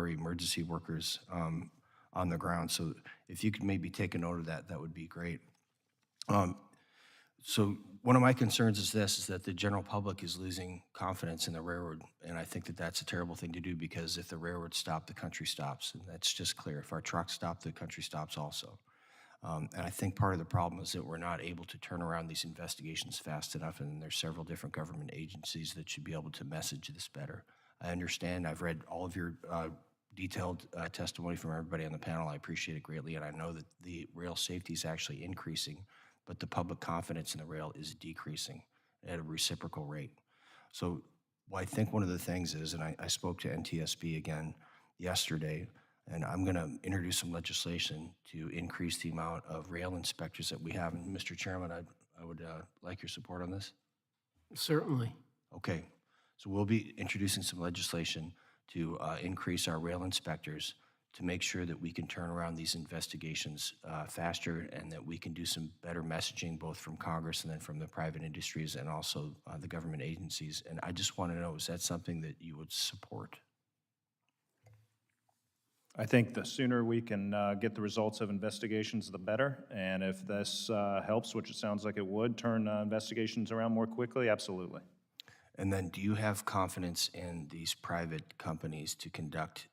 emergency workers on the ground. So if you could maybe take a note of that, that would be great. So one of my concerns is this, is that the general public is losing confidence in the railroad, and I think that that's a terrible thing to do, because if the railroad stops, the country stops, and that's just clear. If our trucks stop, the country stops also. And I think part of the problem is that we're not able to turn around these investigations fast enough, and there's several different government agencies that should be able to message this better. I understand, I've read all of your detailed testimony from everybody on the panel. I appreciate it greatly, and I know that the rail safety is actually increasing, but the public confidence in the rail is decreasing at a reciprocal rate. So well, I think one of the things is, and I spoke to NTSB again yesterday, and I'm going to introduce some legislation to increase the amount of rail inspectors that we have. And Mr. Chairman, I would like your support on this. Certainly. Okay, so we'll be introducing some legislation to increase our rail inspectors to make sure that we can turn around these investigations faster, and that we can do some better messaging both from Congress and then from the private industries and also the government agencies. And I just want to know, is that something that you would support? I think the sooner we can get the results of investigations, the better. And if this helps, which it sounds like it would, turn investigations around more quickly, absolutely. And then do you have confidence in these private companies to conduct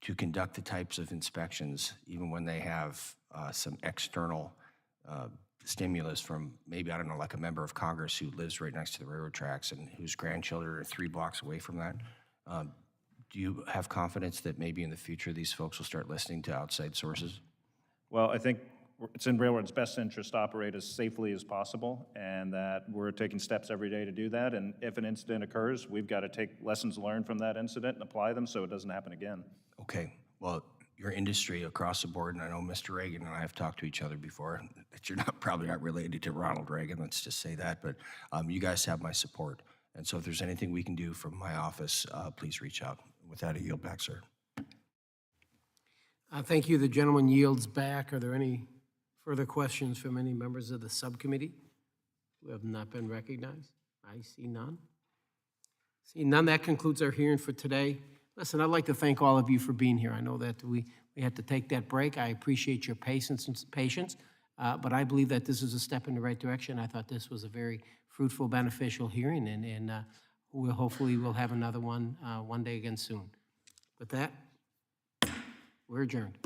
the types of inspections, even when they have some external stimulus from maybe, I don't know, like a member of Congress who lives right next to the railroad tracks and whose grandchildren are 3 blocks away from that? Do you have confidence that maybe in the future these folks will start listening to outside sources? Well, I think it's in railroad's best interest to operate as safely as possible, and that we're taking steps every day to do that. And if an incident occurs, we've got to take lessons learned from that incident and apply them so it doesn't happen again. Okay, well, your industry across the board. And I know Mr. Reagan and I have talked to each other before, that you're probably not related to Ronald Reagan, let's just say that, but you guys have my support. And so if there's anything we can do from my office, please reach out. With that, I yield back, sir. Thank you. The gentleman yields back. Are there any further questions from any members of the subcommittee who have not been recognized? I see none. Seeing none, that concludes our hearing for today. Listen, I'd like to thank all of you for being here. I know that we had to take that break. I appreciate your patience, but I believe that this is a step in the right direction. I thought this was a very fruitful, beneficial hearing, and hopefully we'll have another one one day again soon. With that, we're adjourned.